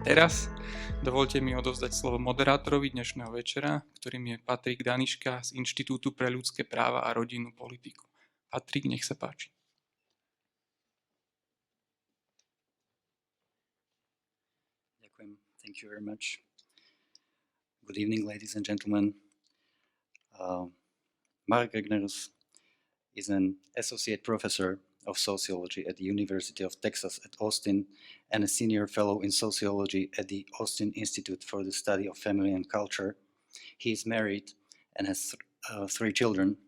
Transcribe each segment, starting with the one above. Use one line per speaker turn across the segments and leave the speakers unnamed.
Teraz dovoľte mi odovzdať slovo moderátorovi dnešného večera, ktorým je Patrik Daniška z Inštitútu pre ľudské práva a rodinnú politiku. Patrik, nech sa páči.
Ďakujem. Thank you very much. Good evening, ladies and gentlemen. Mark Regnerus is an associate professor of sociology at the University of Texas at Austin and a senior fellow in sociology at the Austin Institute for the Study of Family and Culture. He is married and has 3 children.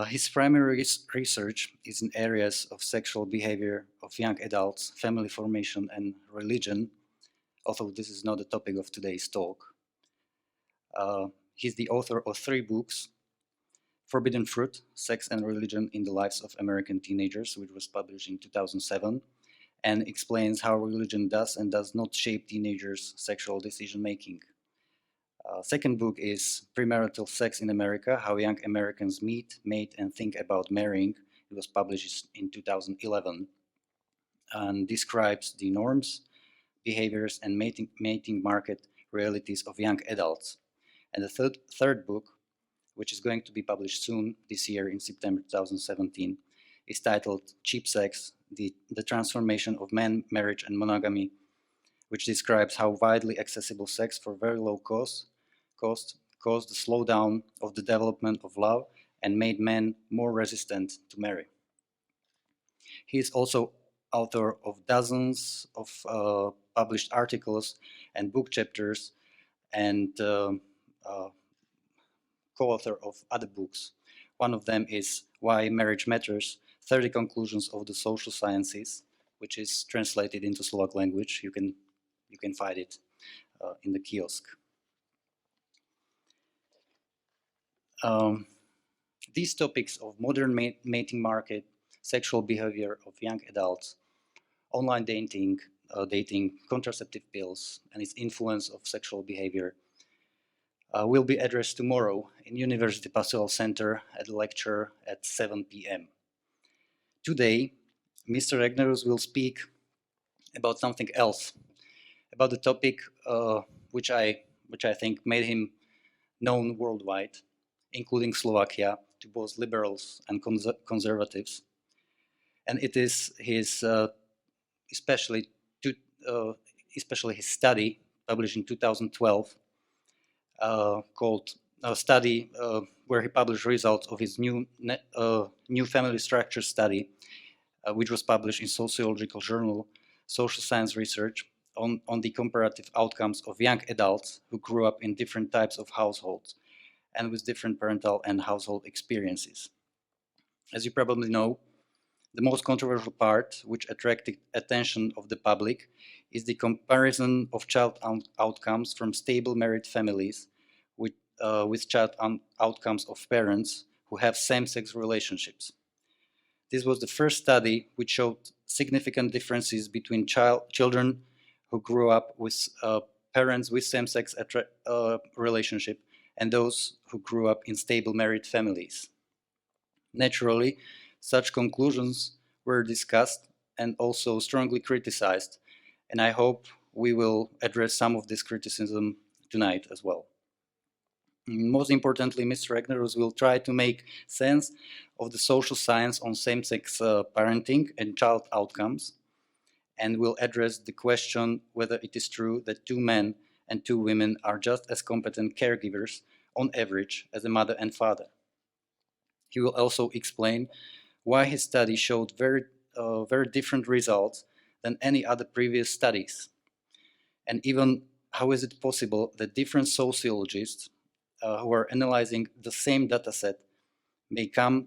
His primary research is in areas of sexual behavior of young adults, family formation, and religion, although this is not the topic of today's talk. He's the author of 3 books: Forbidden Fruit, Sex and Religion in the Lives of American Teenagers, which was published in 2007, and explains how religion does and does not shape teenagers' sexual decision-making. Second book is Premarital Sex in America, How Young Americans Meet, Mate, and Think About Marrying. It was published in 2011 and describes the norms, behaviors, and mating market realities of young adults. And the third book, which is going to be published soon this year in September 2017, is titled Cheap Sex, the Transformation of Man, Marriage and Monogamy, which describes how widely accessible sex for very low cost caused the slowdown of the development of love and made men more resistant to marry. He is also author of dozens of published articles and book chapters, and co-author of other books. One of them is Why Marriage Matters, 30 Conclusions of the Social Sciences, which is translated into Slovak language. You can find it in the kiosk. These topics of modern mating market, sexual behavior of young adults, online dating, contraceptive pills, and its influence of sexual behavior will be addressed tomorrow in University Pastoral Center at a lecture at 7 p.m. Today, Mr. Regnerus will speak about something else, about the topic which I think made him known worldwide, including Slovakia, to both liberals and conservatives. And it is his, especially his study published in 2012, called study where he published results of his new family structure study, which was published in sociological journal Social Science Research on the comparative outcomes of young adults who grew up in different types of households and with different parental and household experiences. As you probably know, the most controversial part, which attracted attention of the public, is the comparison of child outcomes from stable married families with child outcomes of parents who have same-sex relationships. This was the first study which showed significant differences between children who grew up with parents with same-sex relationship and those who grew up in stable married families. Naturally, such conclusions were discussed and also strongly criticized, and I hope we will address some of this criticism tonight as well. Most importantly, Mr. Regnerus will try to make sense of the social science on same-sex parenting and child outcomes, and will address the question whether it is true that 2 men and 2 women are just as competent caregivers on average as a mother and father. He will also explain why his study showed very different results than any other previous studies, and even how is it possible that different sociologists who are analyzing the same data set may come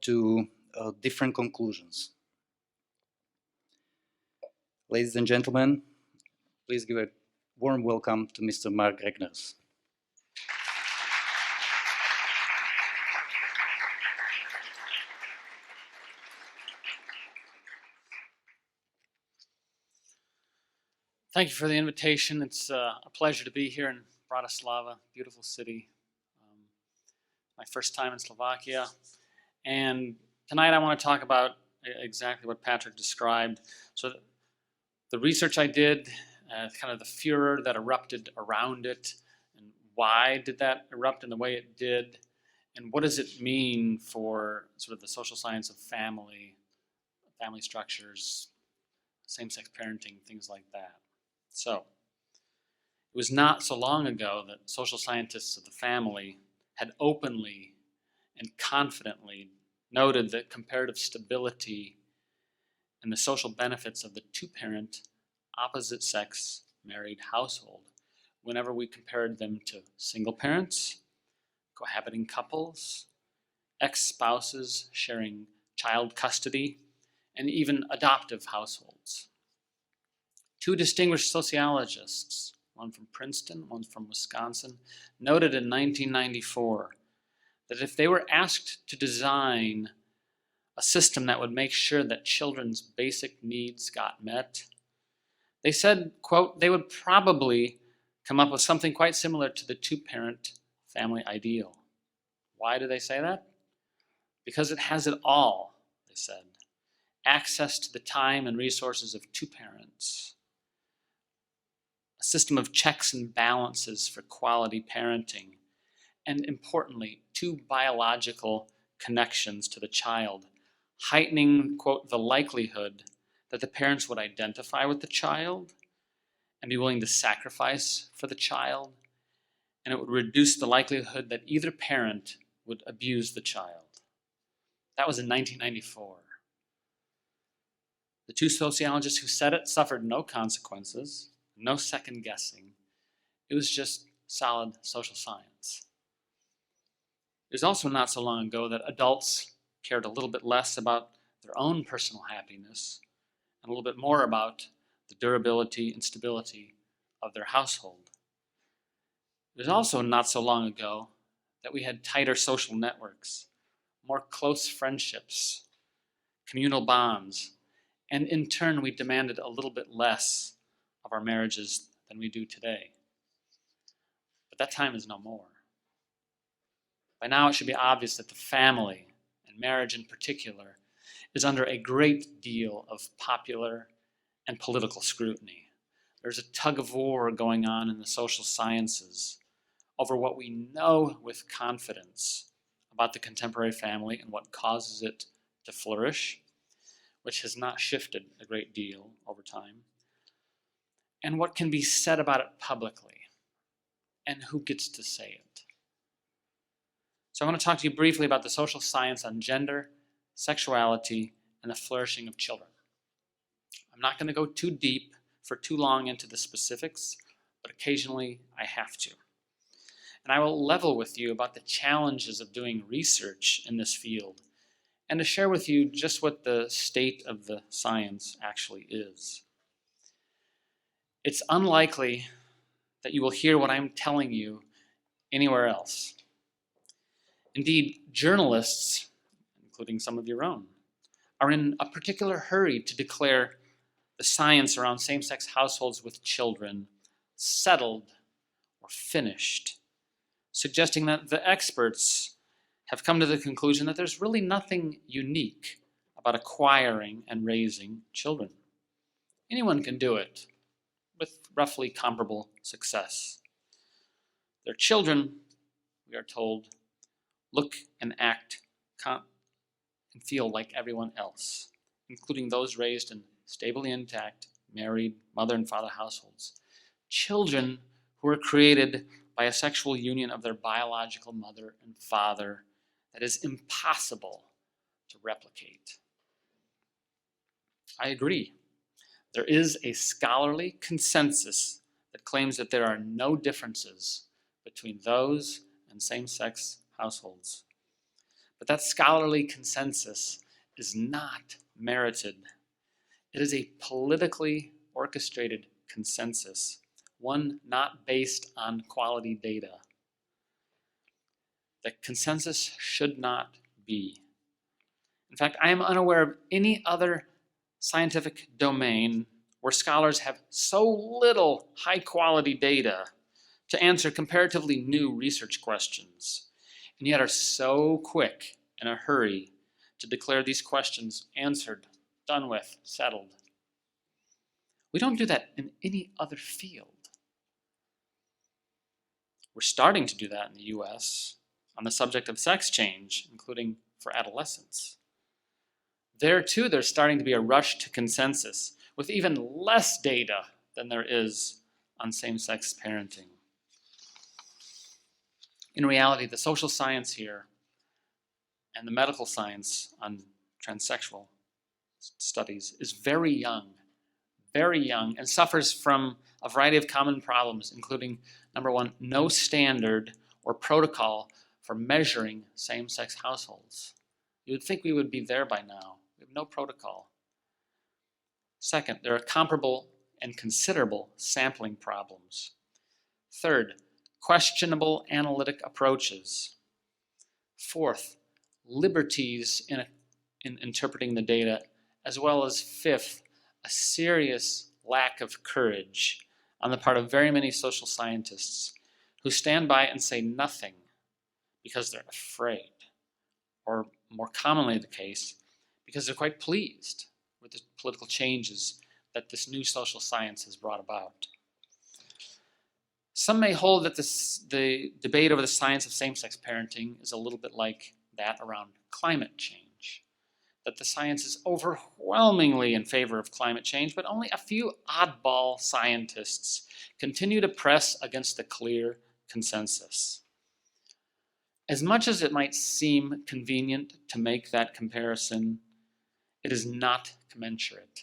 to different conclusions. Ladies and gentlemen, please give a warm welcome to Mr. Mark Regnerus.
Thank you for the invitation. It's a pleasure to be here in Bratislava, beautiful city. My first time in Slovakia. And tonight I want to talk about exactly what Patrick described. So the research I did, kind of the furor that erupted around it, and why did that erupt in the way it did, and what does it mean for sort of the social science of family structures, same-sex parenting, things like that. So, it was not so long ago that social scientists of the family had openly and confidently noted that comparative stability and the social benefits of the two-parent, opposite-sex married household, whenever we compared them to single parents, cohabiting couples, ex-spouses sharing child custody, and even adoptive households. Two distinguished sociologists, one from Princeton, one from Wisconsin, noted in 1994 that if they were asked to design a system that would make sure that children's basic needs got met, they said, quote, they would probably come up with something quite similar to the two-parent family ideal. Why do they say that? Because it has it all, they said. Access to the time and resources of two parents, a system of checks and balances for quality parenting, and importantly, two biological connections to the child, heightening, quote, the likelihood that the parents would identify with the child and be willing to sacrifice for the child, and it would reduce the likelihood that either parent would abuse the child. That was in 1994. The two sociologists who said it suffered no consequences, no second guessing. It was just solid social science. It was also not so long ago that adults cared a little bit less about their own personal happiness and a little bit more about the durability and stability of their household. It was also not so long ago that we had tighter social networks, more close friendships, communal bonds, and in turn we demanded a little bit less of our marriages than we do today. But that time is no more. By now it should be obvious that the family, and marriage in particular, is under a great deal of popular and political scrutiny. There's a tug of war going on in the social sciences over what we know with confidence about the contemporary family and what causes it to flourish, which has not shifted a great deal over time, and what can be said about it publicly, and who gets to say it. So I want to talk to you briefly about the social science on gender, sexuality, and the flourishing of children. I'm not going to go too deep for too long into the specifics, but occasionally I have to. And I will level with you about the challenges of doing research in this field, and to share with you just what the state of the science actually is. It's unlikely that you will hear what I'm telling you anywhere else. Indeed, journalists, including some of your own, are in a particular hurry to declare the science around same-sex households with children settled or finished, suggesting that the experts have come to the conclusion that there's really nothing unique about acquiring and raising children. Anyone can do it with roughly comparable success. Their children, we are told, look and act and feel like everyone else, including those raised in stably intact, married, mother and father households. Children who are created by a sexual union of their biological mother and father that is impossible to replicate. I agree. There is a scholarly consensus that claims that there are no differences between those and same-sex households. But that scholarly consensus is not merited. It is a politically orchestrated consensus, one not based on quality data. The consensus should not be. In fact, I am unaware of any other scientific domain where scholars have so little high-quality data to answer comparatively new research questions, and yet are so quick in a hurry to declare these questions answered, done with, settled. We don't do that in any other field. We're starting to do that in the US on the subject of sex change, including for adolescents. There too, there's starting to be a rush to consensus with even less data than there is on same-sex parenting. In reality, the social science here and the medical science on transsexual studies is very young, and suffers from a variety of common problems, including, number one, no standard or protocol for measuring same-sex households. You would think we would be there by now. We have no protocol. Second, there are comparable and considerable sampling problems. Third, questionable analytic approaches. Fourth, liberties in interpreting the data, as well as fifth, a serious lack of courage on the part of very many social scientists who stand by and say nothing because they're afraid, or more commonly the case, because they're quite pleased with the political changes that this new social science has brought about. Some may hold that the debate over the science of same-sex parenting is a little bit like that around climate change, that the science is overwhelmingly in favor of climate change, but only a few oddball scientists continue to press against the clear consensus. As much as it might seem convenient to make that comparison, it is not commensurate.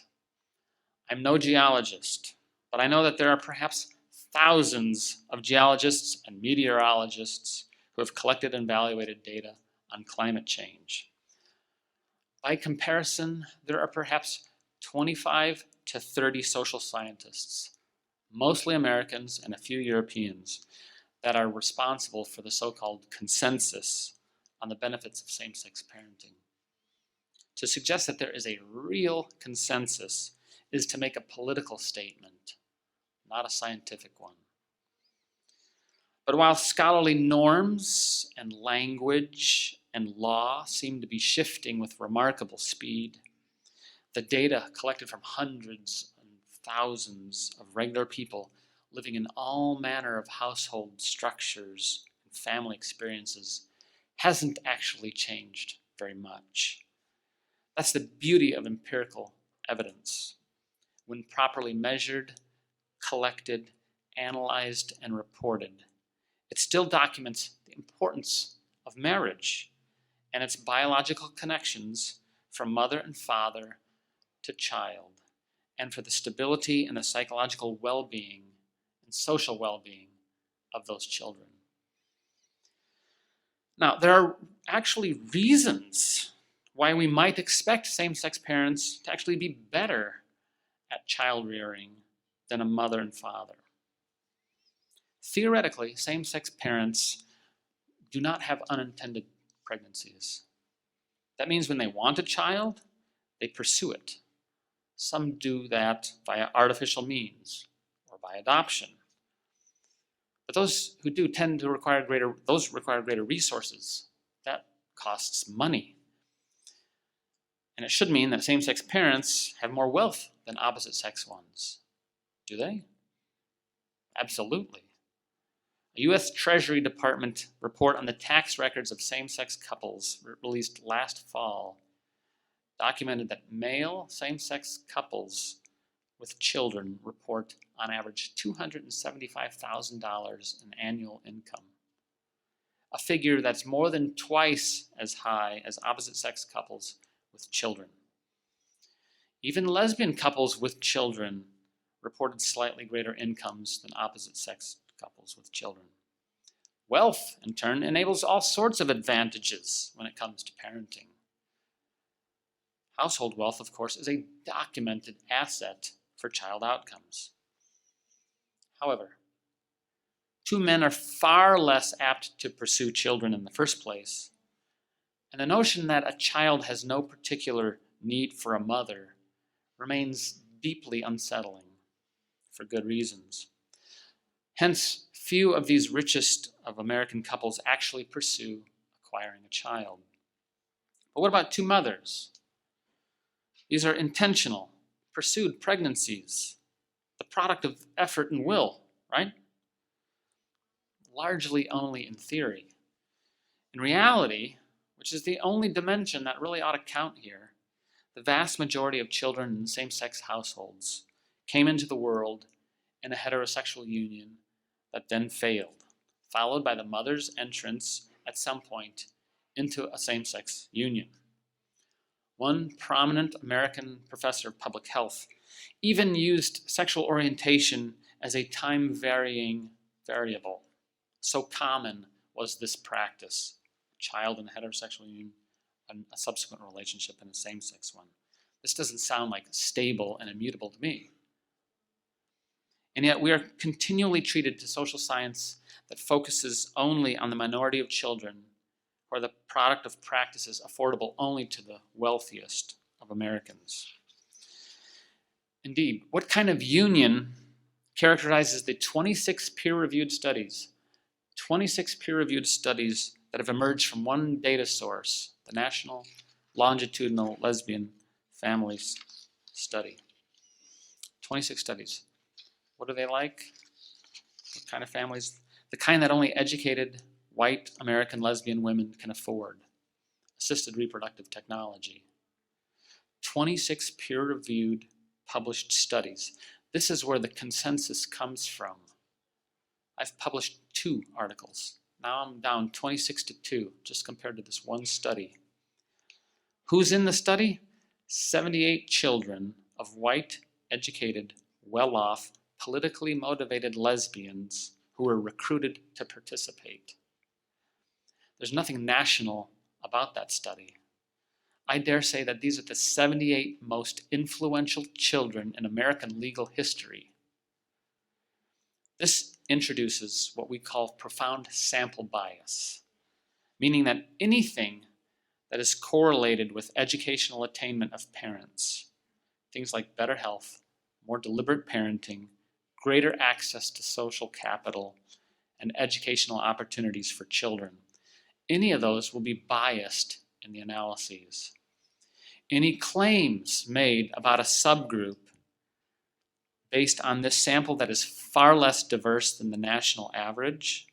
I'm no geologist, but I know that there are perhaps thousands of geologists and meteorologists who have collected and evaluated data on climate change. By comparison, there are perhaps 25 to 30 social scientists, mostly Americans and a few Europeans, that are responsible for the so-called consensus on the benefits of same-sex parenting. To suggest that there is a real consensus is to make a political statement, not a scientific one. But while scholarly norms and language and law seem to be shifting with remarkable speed, the data collected from hundreds and thousands of regular people living in all manner of household structures and family experiences hasn't actually changed very much. That's the beauty of empirical evidence. When properly measured, collected, analyzed, and reported, it still documents the importance of marriage and its biological connections from mother and father to child, and for the stability and the psychological well-being and social well-being of those children. Now, there are actually reasons why we might expect same-sex parents to actually be better at child rearing than a mother and father. Theoretically, same-sex parents do not have unintended pregnancies. That means when they want a child, they pursue it. Some do that via artificial means or by adoption. But those who do tend to require greater resources. That costs money. And it should mean that same-sex parents have more wealth than opposite-sex ones. Do they? Absolutely. A U.S. Treasury Department report on the tax records of same-sex couples released last fall documented that male same-sex couples with children report on average $275,000 in annual income, a figure that's more than twice as high as opposite-sex couples with children. Even lesbian couples with children reported slightly greater incomes than opposite-sex couples with children. Wealth, in turn, enables all sorts of advantages when it comes to parenting. Household wealth, of course, is a documented asset for child outcomes. However, two men are far less apt to pursue children in the first place, and the notion that a child has no particular need for a mother remains deeply unsettling for good reasons. Hence, few of these richest of American couples actually pursue acquiring a child. But what about two mothers? These are intentional, pursued pregnancies the product of effort and will, right? Largely only in theory. In reality, which is the only dimension that really ought to count here, the vast majority of children in same-sex households came into the world in a heterosexual union that then failed, followed by the mother's entrance at some point into a same-sex union. One prominent American professor of public health even used sexual orientation as a time-varying variable. So common was this practice, a child in a heterosexual union and a subsequent relationship in a same-sex one. This doesn't sound like stable and immutable to me. And yet we are continually treated to social science that focuses only on the minority of children or the product of practices affordable only to the wealthiest of Americans. Indeed, what kind of union characterizes the 26 peer-reviewed studies? 26 peer-reviewed studies that have emerged from one data source, the National Longitudinal Lesbian Families Study. 26 studies. What are they like? What kind of families? The kind that only educated white American lesbian women can afford. Assisted reproductive technology. 26 peer-reviewed published studies. This is where the consensus comes from. I've published 2 articles. Now I'm down 26 to 2, just compared to this one study. Who's in the study? 78 children of white, educated, well-off, politically motivated lesbians who were recruited to participate. There's nothing national about that study. I dare say that these are the 78 most influential children in American legal history. This introduces what we call profound sample bias, meaning that anything that is correlated with educational attainment of parents, things like better health, more deliberate parenting, greater access to social capital, and educational opportunities for children, any of those will be biased in the analyses. Any claims made about a subgroup based on this sample that is far less diverse than the national average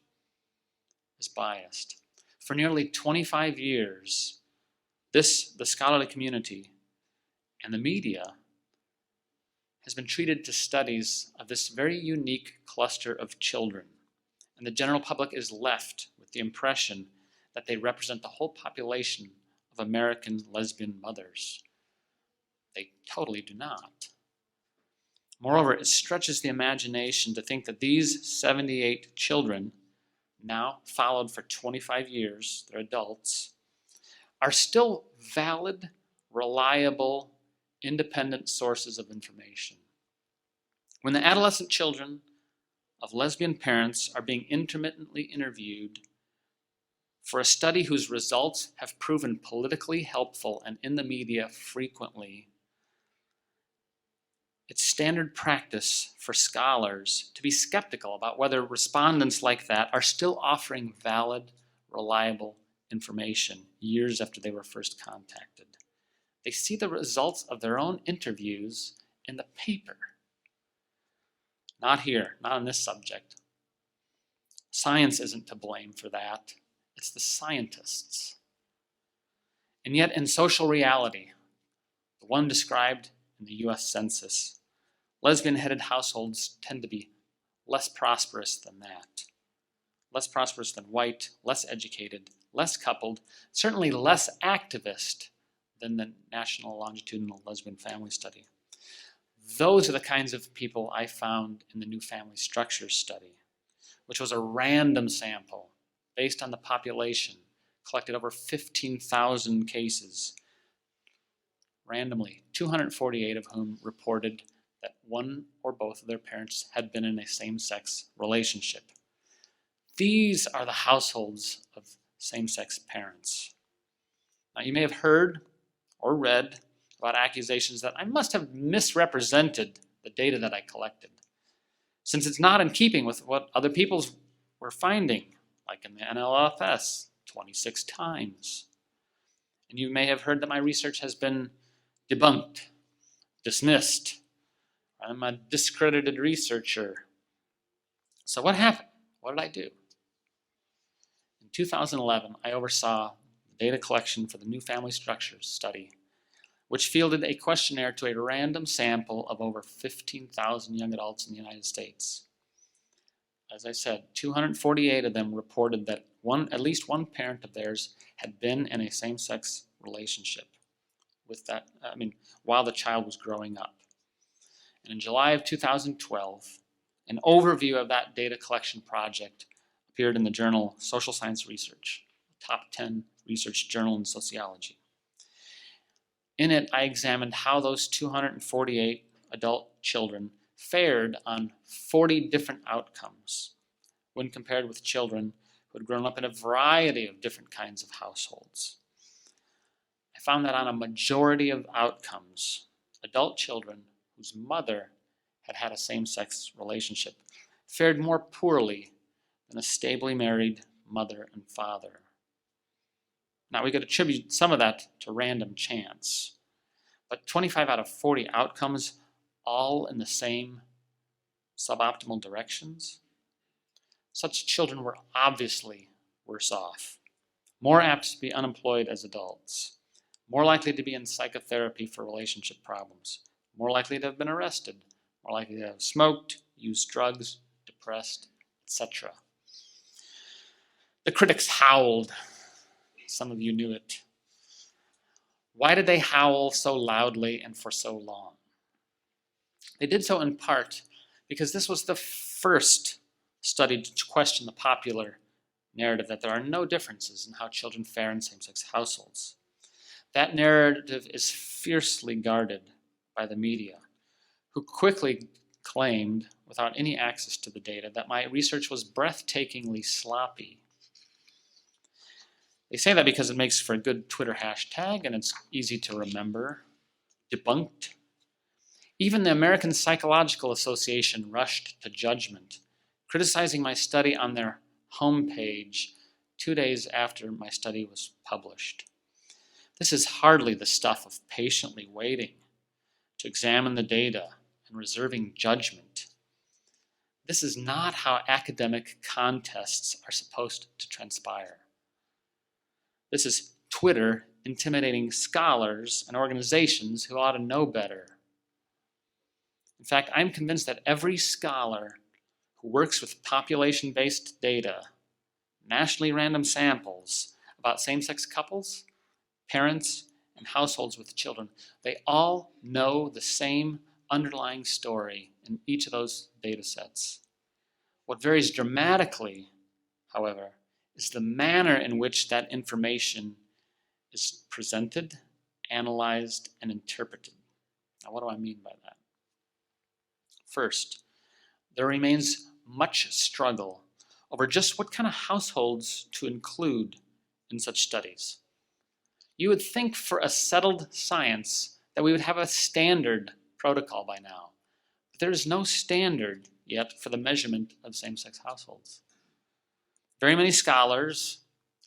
is biased. For nearly 25 years, the scholarly community and the media has been treated to studies of this very unique cluster of children, and the general public is left with the impression that they represent the whole population of American lesbian mothers. They totally do not. Moreover, it stretches the imagination to think that these 78 children, now followed for 25 years, they're adults, are still valid, reliable, independent sources of information. When the adolescent children of lesbian parents are being intermittently interviewed for a study whose results have proven politically helpful and in the media frequently, it's standard practice for scholars to be skeptical about whether respondents like that are still offering valid, reliable information years after they were first contacted. They see the results of their own interviews in the paper. Not here, not on this subject. Science isn't to blame for that. It's the scientists. And yet in social reality, the one described in the US Census, lesbian-headed households tend to be less prosperous than that. Less prosperous than white, less educated, less coupled, certainly less activist than the National Longitudinal Lesbian Family Study. Those are the kinds of people I found in the New Family Structures Study, which was a random sample based on the population, collected over 15,000 cases. Randomly, 248 of whom reported that one or both of their parents had been in a same-sex relationship. These are the households of same-sex parents. Now, you may have heard or read about accusations that I must have misrepresented the data that I collected, since it's not in keeping with what other people were finding, like in the NLFS, 26 times. And you may have heard that my research has been debunked, dismissed, I'm a discredited researcher. So what happened? What did I do? In 2011, I oversaw the data collection for the New Family Structures study, which fielded a questionnaire to a random sample of over 15,000 young adults in the United States. As I said, 248 of them reported that at least one parent of theirs had been in a same-sex relationship while the child was growing up. And in July of 2012, an overview of that data collection project appeared in the journal Social Science Research, a top 10 research journal in sociology. In it, I examined how those 248 adult children fared on 40 different outcomes when compared with children who had grown up in a variety of different kinds of households. I found that on a majority of outcomes, adult children whose mother had had a same-sex relationship fared more poorly than a stably married mother and father. Now, we could attribute some of that to random chance, but 25 out of 40 outcomes, all in the same suboptimal directions, such children were obviously worse off, more apt to be unemployed as adults, more likely to be in psychotherapy for relationship problems, more likely to have been arrested, more likely to have smoked, used drugs, depressed, etc. The critics howled. Some of you knew it. Why did they howl so loudly and for so long? They did so in part because this was the first study to question the popular narrative that there are no differences in how children fare in same-sex households. That narrative is fiercely guarded by the media, who quickly claimed, without any access to the data, that my research was breathtakingly sloppy. They say that because it makes for a good Twitter hashtag and it's easy to remember. Debunked. Even the American Psychological Association rushed to judgment, criticizing my study on their homepage 2 days after my study was published. This is hardly the stuff of patiently waiting to examine the data and reserving judgment. This is not how academic contests are supposed to transpire. This is Twitter intimidating scholars and organizations who ought to know better. In fact, I'm convinced that every scholar who works with population-based data, nationally random samples about same-sex couples, parents, and households with children, they all know the same underlying story in each of those data sets. What varies dramatically, however, is the manner in which that information is presented, analyzed, and interpreted. Now, what do I mean by that? First, there remains much struggle over just what kind of households to include in such studies. You would think for a settled science that we would have a standard protocol by now, but there is no standard yet for the measurement of same-sex households. Very many scholars,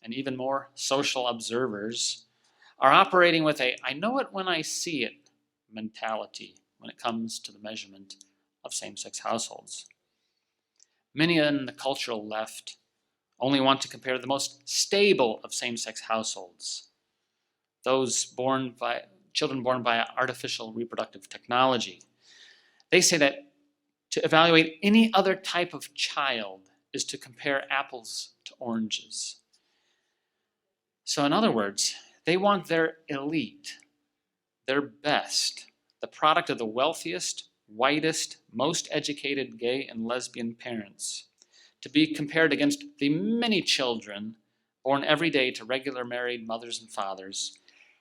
and even more social observers, are operating with a "I know it when I see it" mentality when it comes to the measurement of same-sex households. Many in the cultural left only want to compare the most stable of same-sex households, those children born by artificial reproductive technology. They say that to evaluate any other type of child is to compare apples to oranges. So in other words, they want their elite, their best, the product of the wealthiest, whitest, most educated gay and lesbian parents, to be compared against the many children born every day to regular married mothers and fathers,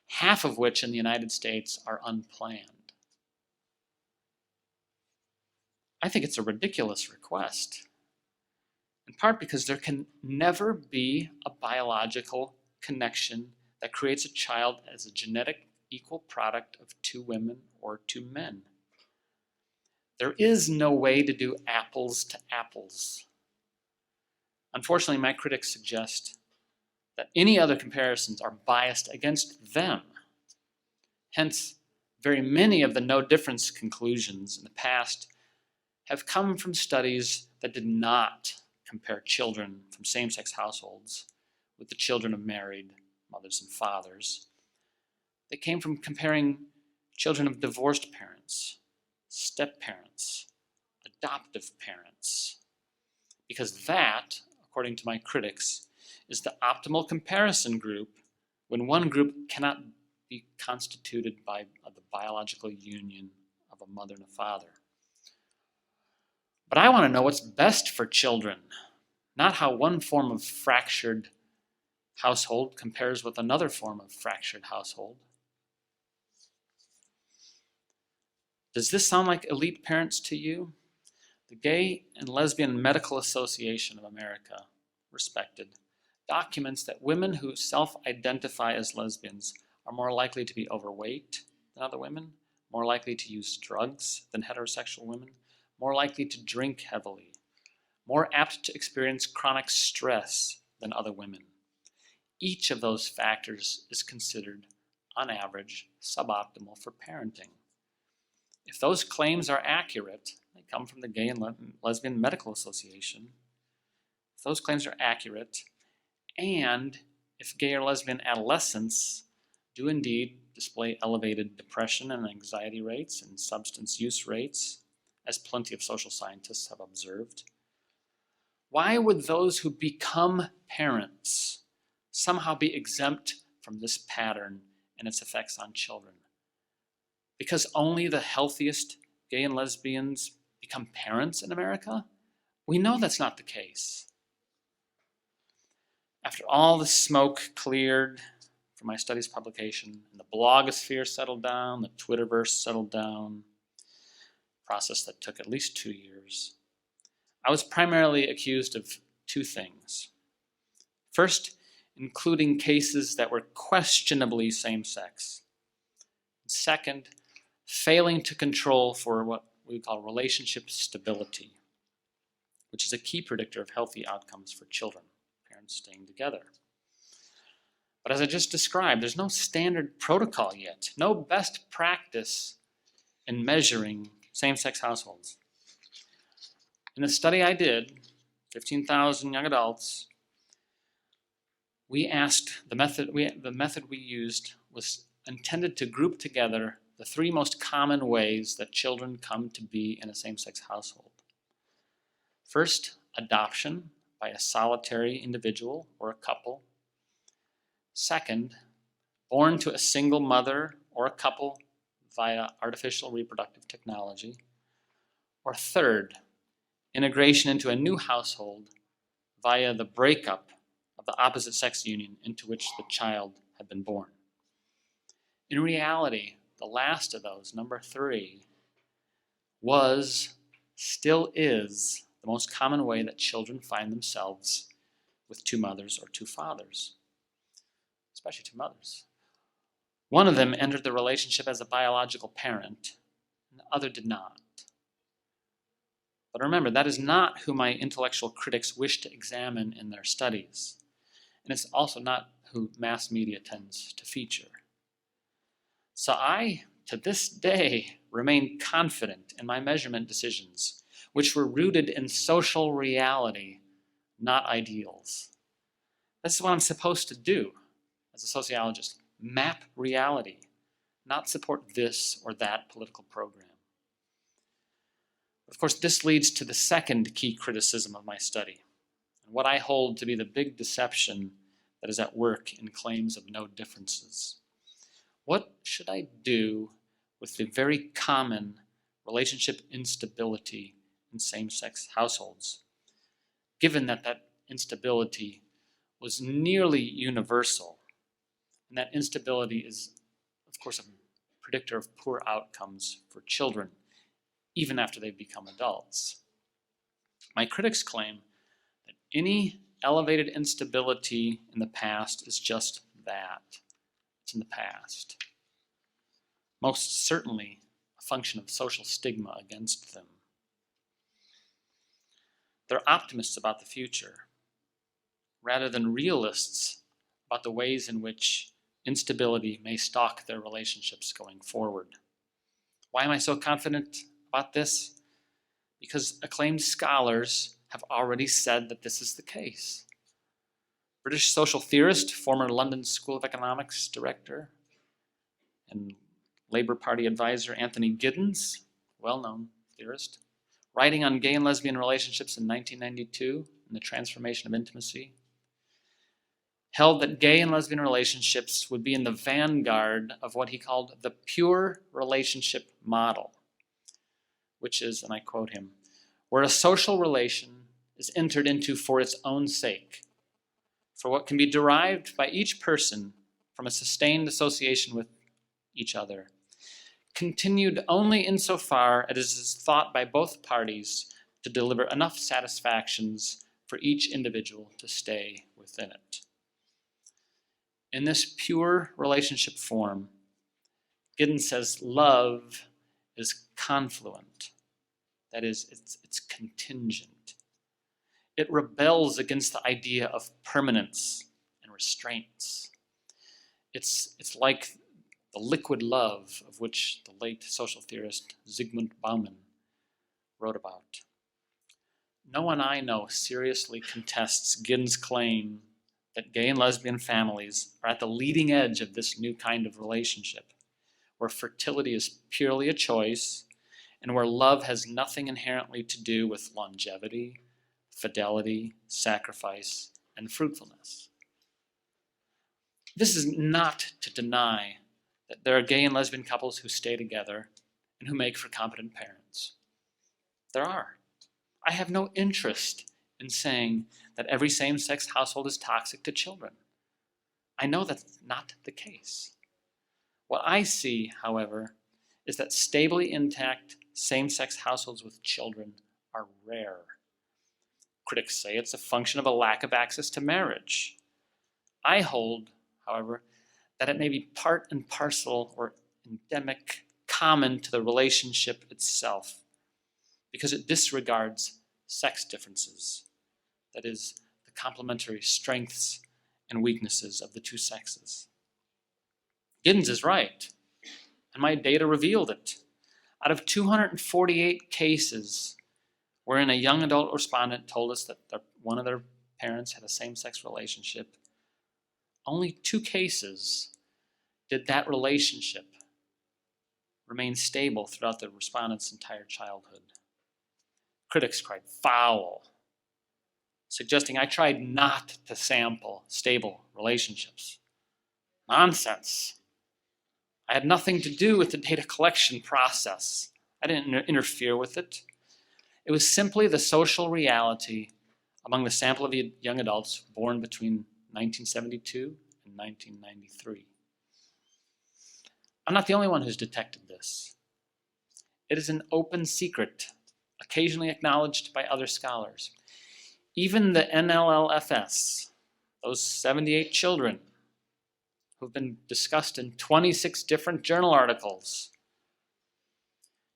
half of which in the United States are unplanned. I think it's a ridiculous request, in part because there can never be a biological connection that creates a child as a genetic equal product of two women or two men. There is no way to do apples to apples. Unfortunately, my critics suggest that any other comparisons are biased against them. Hence, Very many of the no difference conclusions in the past have come from studies that did not compare children from same-sex households with the children of married mothers and fathers. They came from comparing children of divorced parents, step-parents, adoptive parents, because that, according to my critics, is the optimal comparison group when one group cannot be constituted by the biological union of a mother and a father. But I want to know what's best for children, not how one form of fractured household compares with another form of fractured household. Does this sound like elite parents to you? The Gay and Lesbian Medical Association of America, respected, documents that women who self-identify as lesbians are more likely to be overweight than other women, more likely to use drugs than heterosexual women, more likely to drink heavily, more apt to experience chronic stress than other women. Each of those factors is considered, on average, suboptimal for parenting. If those claims are accurate, they come from the Gay and Lesbian Medical Association. If those claims are accurate, and if gay or lesbian adolescents do indeed display elevated depression and anxiety rates and substance use rates, as plenty of social scientists have observed, why would those who become parents somehow be exempt from this pattern and its effects on children? Because only the healthiest gay and lesbians become parents in America? We know that's not the case. After all the smoke cleared from my studies publication, and the blogosphere settled down, the Twitterverse settled down, a process that took at least 2 years, I was primarily accused of two things. First, including cases that were questionably same-sex. Second, failing to control for what we call relationship stability, which is a key predictor of healthy outcomes for children, parents staying together. But as I just described, there's no standard protocol yet, no best practice in measuring same-sex households. In the study I did, 15,000 young adults, we asked, the method we used was intended to group together the three most common ways that children come to be in a same-sex household. First, adoption by a solitary individual or a couple. Second, born to a single mother or a couple via artificial reproductive technology. Or third, integration into a new household via the breakup of the opposite sex union into which the child had been born. In reality, the last of those, number 3, still is the most common way that children find themselves with two mothers or two fathers, especially two mothers. One of them entered the relationship as a biological parent, and the other did not. But remember, that is not who my intellectual critics wish to examine in their studies, and it's also not who mass media tends to feature. So I, to this day, remain confident in my measurement decisions, which were rooted in social reality, not ideals. This is what I'm supposed to do as a sociologist, map reality, not support this or that political program. Of course, this leads to the second key criticism of my study, and what I hold to be the big deception that is at work in claims of no differences. What should I do with the very common relationship instability in same-sex households, given that that instability was nearly universal, and that instability is, of course, a predictor of poor outcomes for children, even after they've become adults? My critics claim that any elevated instability in the past is just that. It's in the past. Most certainly a function of social stigma against them. They're optimists about the future, rather than realists about the ways in which instability may stalk their relationships going forward. Why am I so confident about this? Because acclaimed scholars have already said that this is the case. British social theorist, former London School of Economics director, and Labour Party advisor Anthony Giddens, well-known theorist, writing on gay and lesbian relationships in 1992 and the transformation of intimacy, held that gay and lesbian relationships would be in the vanguard of what he called the pure relationship model, which is, and I quote him, where a social relation is entered into for its own sake, for what can be derived by each person from a sustained association with each other, continued only insofar as it is thought by both parties to deliver enough satisfactions for each individual to stay within it. In this pure relationship form, Giddens says love is confluent. That is, it's contingent. It rebels against the idea of permanence and restraints. It's like the liquid love of which the late social theorist Zygmunt Bauman wrote about. No one I know seriously contests Giddens' claim that gay and lesbian families are at the leading edge of this new kind of relationship, where fertility is purely a choice and where love has nothing inherently to do with longevity, fidelity, sacrifice, and fruitfulness. This is not to deny that there are gay and lesbian couples who stay together and who make for competent parents. There are. I have no interest in saying that every same-sex household is toxic to children. I know that's not the case. What I see, however, is that stably intact same-sex households with children are rare. Critics say it's a function of a lack of access to marriage. I hold, however, that it may be part and parcel or endemic, common to the relationship itself, because it disregards sex differences, that is, the complementary strengths and weaknesses of the two sexes. Giddens is right, and my data revealed it. Out of 248 cases wherein a young adult respondent told us that one of their parents had a same-sex relationship, only 2 cases did that relationship remain stable throughout the respondent's entire childhood. Critics cried foul, suggesting I tried not to sample stable relationships. Nonsense. I had nothing to do with the data collection process. I didn't interfere with it. It was simply the social reality among the sample of young adults born between 1972 and 1993. I'm not the only one who's detected this. It is an open secret, occasionally acknowledged by other scholars. Even the NLLFS, those 78 children who've been discussed in 26 different journal articles,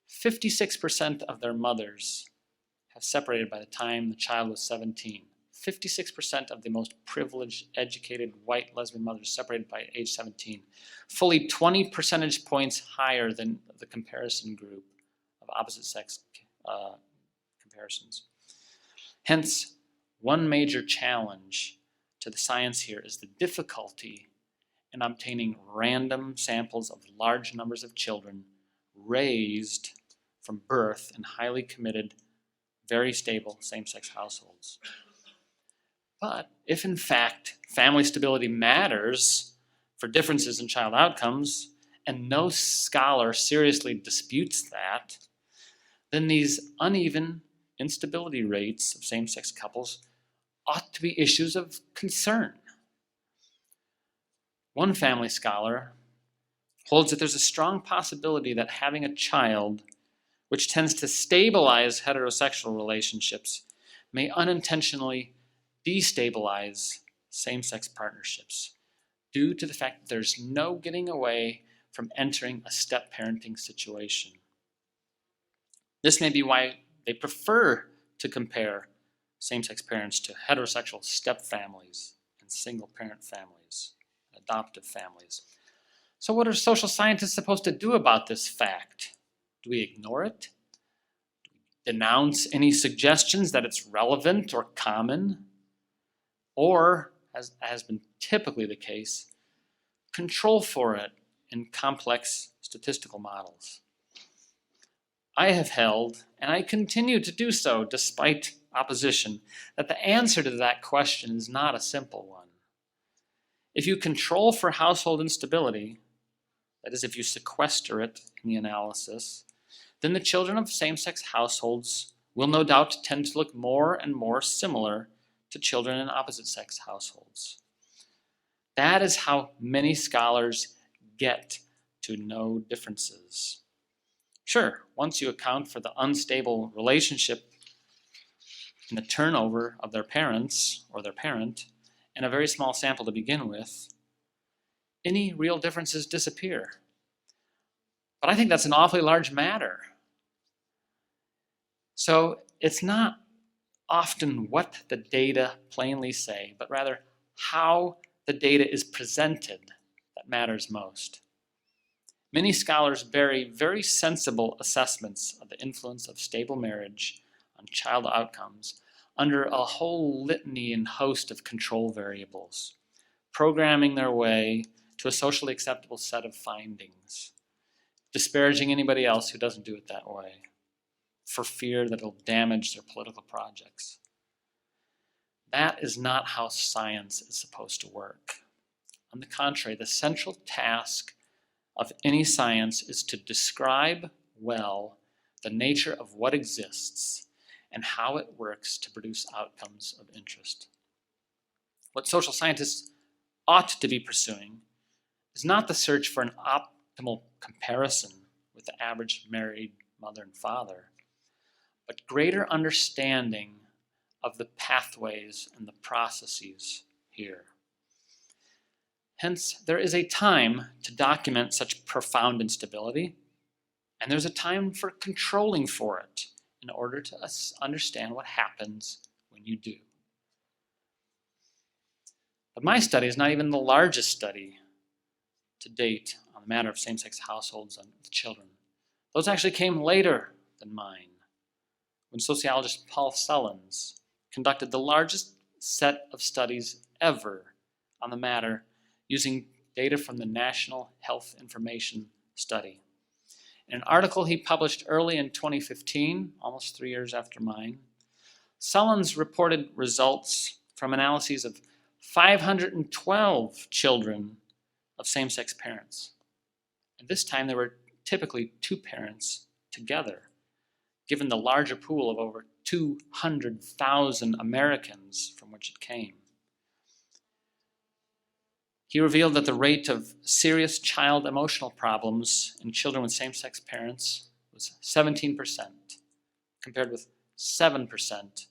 56% of their mothers have separated by the time the child was 17. 56% of the most privileged, educated, white lesbian mothers separated by age 17. Fully 20 percentage points higher than the comparison group of opposite sex comparisons. Hence, one major challenge to the science here is the difficulty in obtaining random samples of large numbers of children raised from birth in highly committed, very stable same-sex households. But if in fact family stability matters for differences in child outcomes, and no scholar seriously disputes that, then these uneven instability rates of same-sex couples ought to be issues of concern. One family scholar holds that there's a strong possibility that having a child which tends to stabilize heterosexual relationships may unintentionally destabilize same-sex partnerships due to the fact that there's no getting away from entering a step-parenting situation. This may be why they prefer to compare same-sex parents to heterosexual step-families and single-parent families, adoptive families. So what are social scientists supposed to do about this fact? Do we ignore it? Do we denounce any suggestions that it's relevant or common? Or, as has been typically the case, control for it in complex statistical models? I have held, and I continue to do so despite opposition, that the answer to that question is not a simple one. If you control for household instability, that is, if you sequester it in the analysis, then the children of same-sex households will no doubt tend to look more and more similar to children in opposite-sex households. That is how many scholars get to no differences. Sure, once you account for the unstable relationship and the turnover of their parents or their parent, and a very small sample to begin with, any real differences disappear. But I think that's an awfully large matter. So it's not often what the data plainly say, but rather how the data is presented that matters most. Many scholars bury very sensible assessments of the influence of stable marriage on child outcomes under a whole litany and host of control variables, programming their way to a socially acceptable set of findings, disparaging anybody else who doesn't do it that way, for fear that it'll damage their political projects. That is not how science is supposed to work. On the contrary, the central task of any science is to describe well the nature of what exists and how it works to produce outcomes of interest. What social scientists ought to be pursuing is not the search for an optimal comparison with the average married mother and father, but greater understanding of the pathways and the processes here. Hence, there is a time to document such profound instability, and there's a time for controlling for it in order to understand what happens when you do. But my study is not even the largest study to date on the matter of same-sex households and children. Those actually came later than mine, when sociologist Paul Sullins conducted the largest set of studies ever on the matter using data from the National Health Information Study. In an article he published early in 2015, almost 3 years after mine, Sullins reported results from analyses of 512 children of same-sex parents. And this time there were typically two parents together, given the larger pool of over 200,000 Americans from which it came. He revealed that the rate of serious child emotional problems in children with same-sex parents was 17%, compared with 7%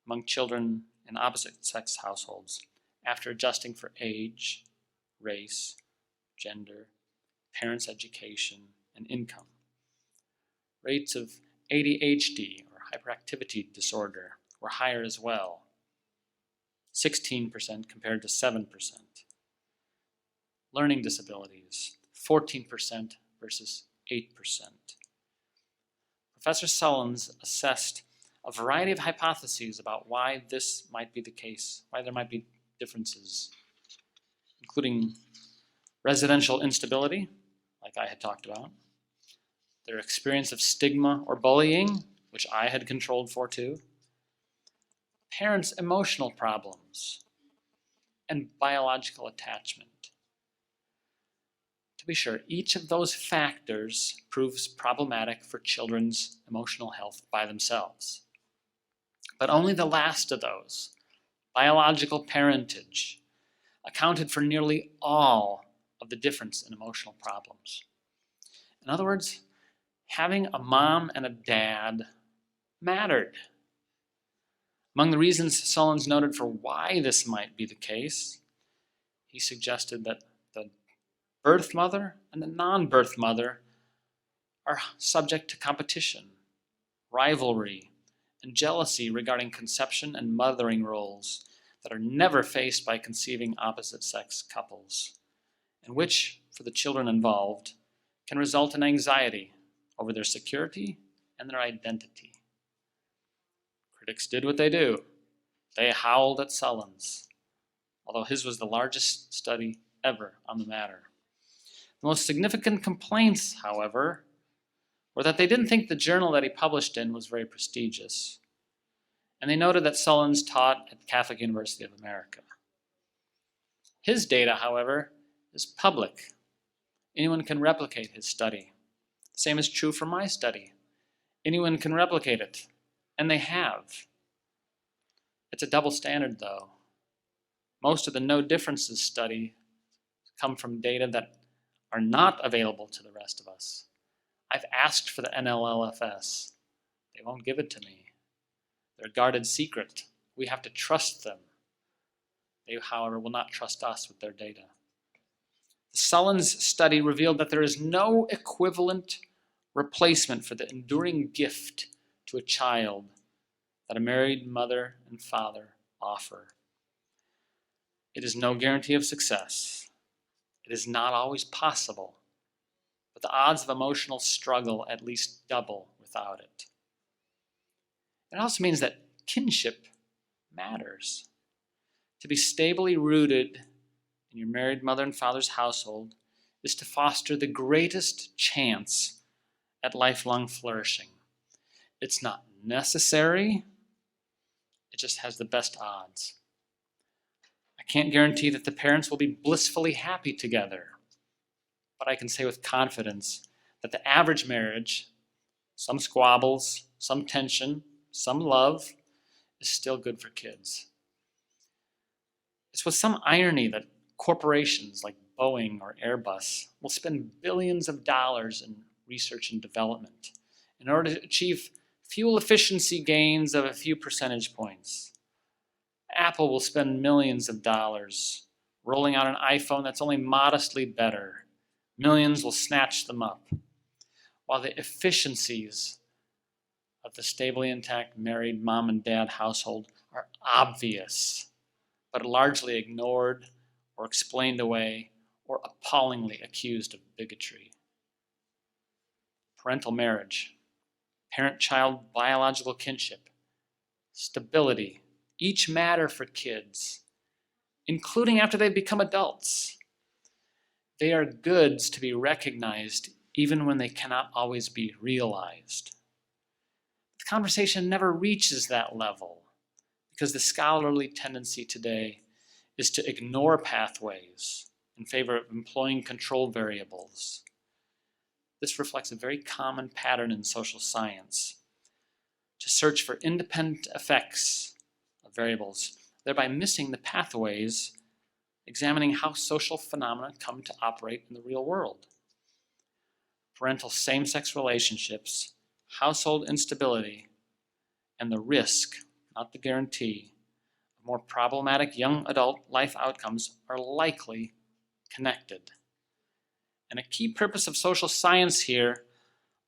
among children in opposite-sex households, after adjusting for age, race, gender, parents' education, and income. Rates of ADHD, or hyperactivity disorder, were higher as well, 16% compared to 7%. Learning disabilities, 14% versus 8%. Professor Sullins assessed a variety of hypotheses about why this might be the case, why there might be differences, including residential instability, like I had talked about, their experience of stigma or bullying, which I had controlled for too, parents' emotional problems, and biological attachment. To be sure, each of those factors proves problematic for children's emotional health by themselves. But only the last of those, biological parentage, accounted for nearly all of the difference in emotional problems. In other words, having a mom and a dad mattered. Among the reasons Sullins noted for why this might be the case, he suggested that the birth mother and the non-birth mother are subject to competition, rivalry, and jealousy regarding conception and mothering roles that are never faced by conceiving opposite-sex couples, and which, for the children involved, can result in anxiety over their security and their identity. Critics did what they do. They howled at Sullins, although his was the largest study ever on the matter. The most significant complaints, however, were that they didn't think the journal that he published in was very prestigious, and they noted that Sullins taught at the Catholic University of America. His data, however, is public. Anyone can replicate his study. The same is true for my study. Anyone can replicate it, and they have. It's a double standard, though. Most of the no differences study come from data that are not available to the rest of us. I've asked for the NLLFS. They won't give it to me. They're a guarded secret. We have to trust them. They, however, will not trust us with their data. The Sullins study revealed that there is no equivalent replacement for the enduring gift to a child that a married mother and father offer. It is no guarantee of success. It is not always possible, but the odds of emotional struggle at least double without it. It also means that kinship matters. To be stably rooted in your married mother and father's household is to foster the greatest chance at lifelong flourishing. It's not necessary, it just has the best odds. I can't guarantee that the parents will be blissfully happy together, but I can say with confidence that the average marriage, some squabbles, some tension, some love, is still good for kids. It's with some irony that corporations like Boeing or Airbus will spend billions of dollars in research and development in order to achieve fuel efficiency gains of a few percentage points. Apple will spend millions of dollars rolling out an iPhone that's only modestly better. Millions will snatch them up, while the efficiencies of the stably intact married mom and dad household are obvious, but largely ignored or explained away or appallingly accused of bigotry. Parental marriage, parent-child biological kinship, stability, each matter for kids, including after they become adults. They are goods to be recognized even when they cannot always be realized. The conversation never reaches that level because the scholarly tendency today is to ignore pathways in favor of employing control variables. This reflects a very common pattern in social science, to search for independent effects of variables, thereby missing the pathways examining how social phenomena come to operate in the real world. Parental same-sex relationships, household instability, and the risk, not the guarantee, of more problematic young adult life outcomes are likely connected. And a key purpose of social science here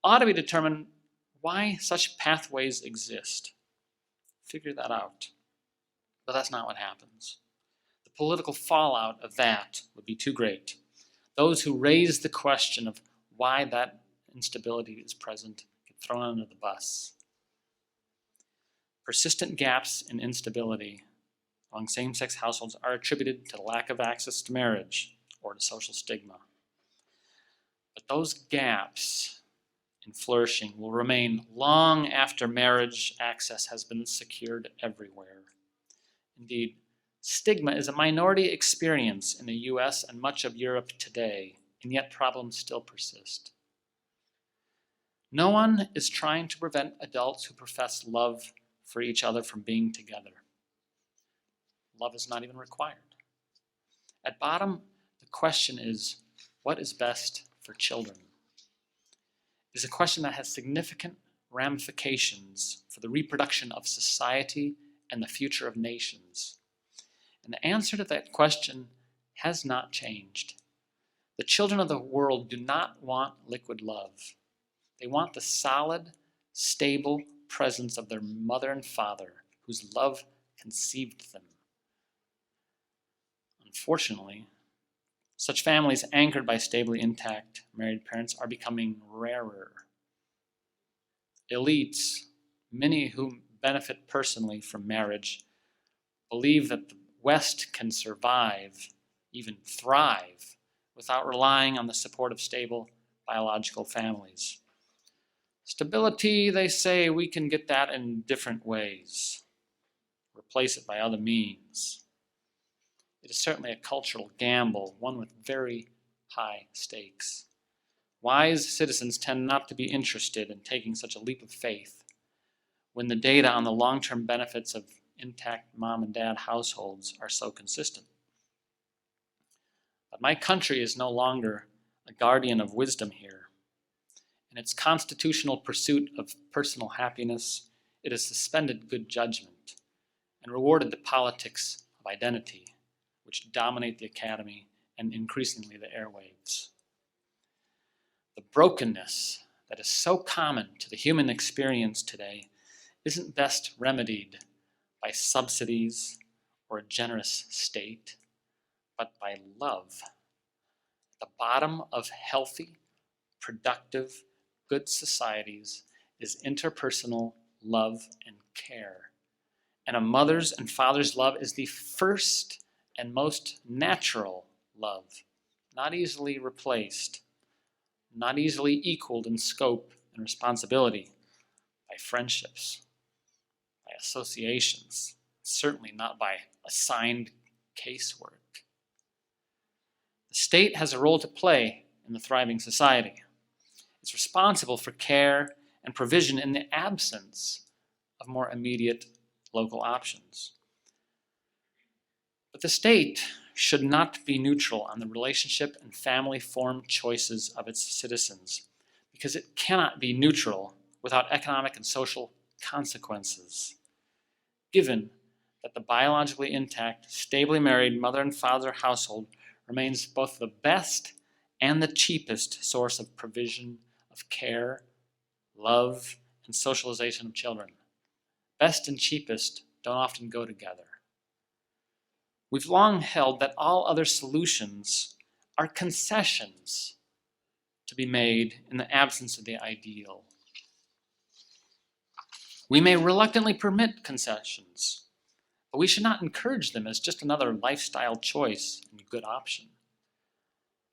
ought to be to determine why such pathways exist. Figure that out. But that's not what happens. The political fallout of that would be too great. Those who raise the question of why that instability is present get thrown under the bus. Persistent gaps in instability among same-sex households are attributed to lack of access to marriage or to social stigma. But those gaps in flourishing will remain long after marriage access has been secured everywhere. Indeed, stigma is a minority experience in the US and much of Europe today, and yet problems still persist. No one is trying to prevent adults who profess love for each other from being together. Love is not even required. At bottom, the question is, what is best for children? It is a question that has significant ramifications for the reproduction of society and the future of nations. And the answer to that question has not changed. The children of the world do not want liquid love. They want the solid, stable presence of their mother and father, whose love conceived them. Unfortunately, such families anchored by stably intact married parents are becoming rarer. elites, many who benefit personally from marriage, believe that the West can survive, even thrive, without relying on the support of stable biological families. Stability, they say, we can get that in different ways. Replace it by other means. It is certainly a cultural gamble, one with very high stakes. Wise citizens tend not to be interested in taking such a leap of faith when the data on the long-term benefits of intact mom and dad households are so consistent. But my country is no longer a guardian of wisdom here. In its constitutional pursuit of personal happiness, it has suspended good judgment and rewarded the politics of identity, which dominate the academy and increasingly the airwaves. The brokenness that is so common to the human experience today isn't best remedied by subsidies or a generous state, but by love. The bottom of healthy, productive, good societies is interpersonal love and care. And a mother's and father's love is the first and most natural love, not easily replaced, not easily equaled in scope and responsibility by friendships, by associations, certainly not by assigned casework. The state has a role to play in the thriving society. It's responsible for care and provision in the absence of more immediate local options. But the state should not be neutral on the relationship and family form choices of its citizens, because it cannot be neutral without economic and social consequences, given that the biologically intact, stably married mother and father household remains both the best and the cheapest source of provision of care, love, and socialization of children. Best and cheapest don't often go together. We've long held that all other solutions are concessions to be made in the absence of the ideal. We may reluctantly permit concessions, but we should not encourage them as just another lifestyle choice and good option.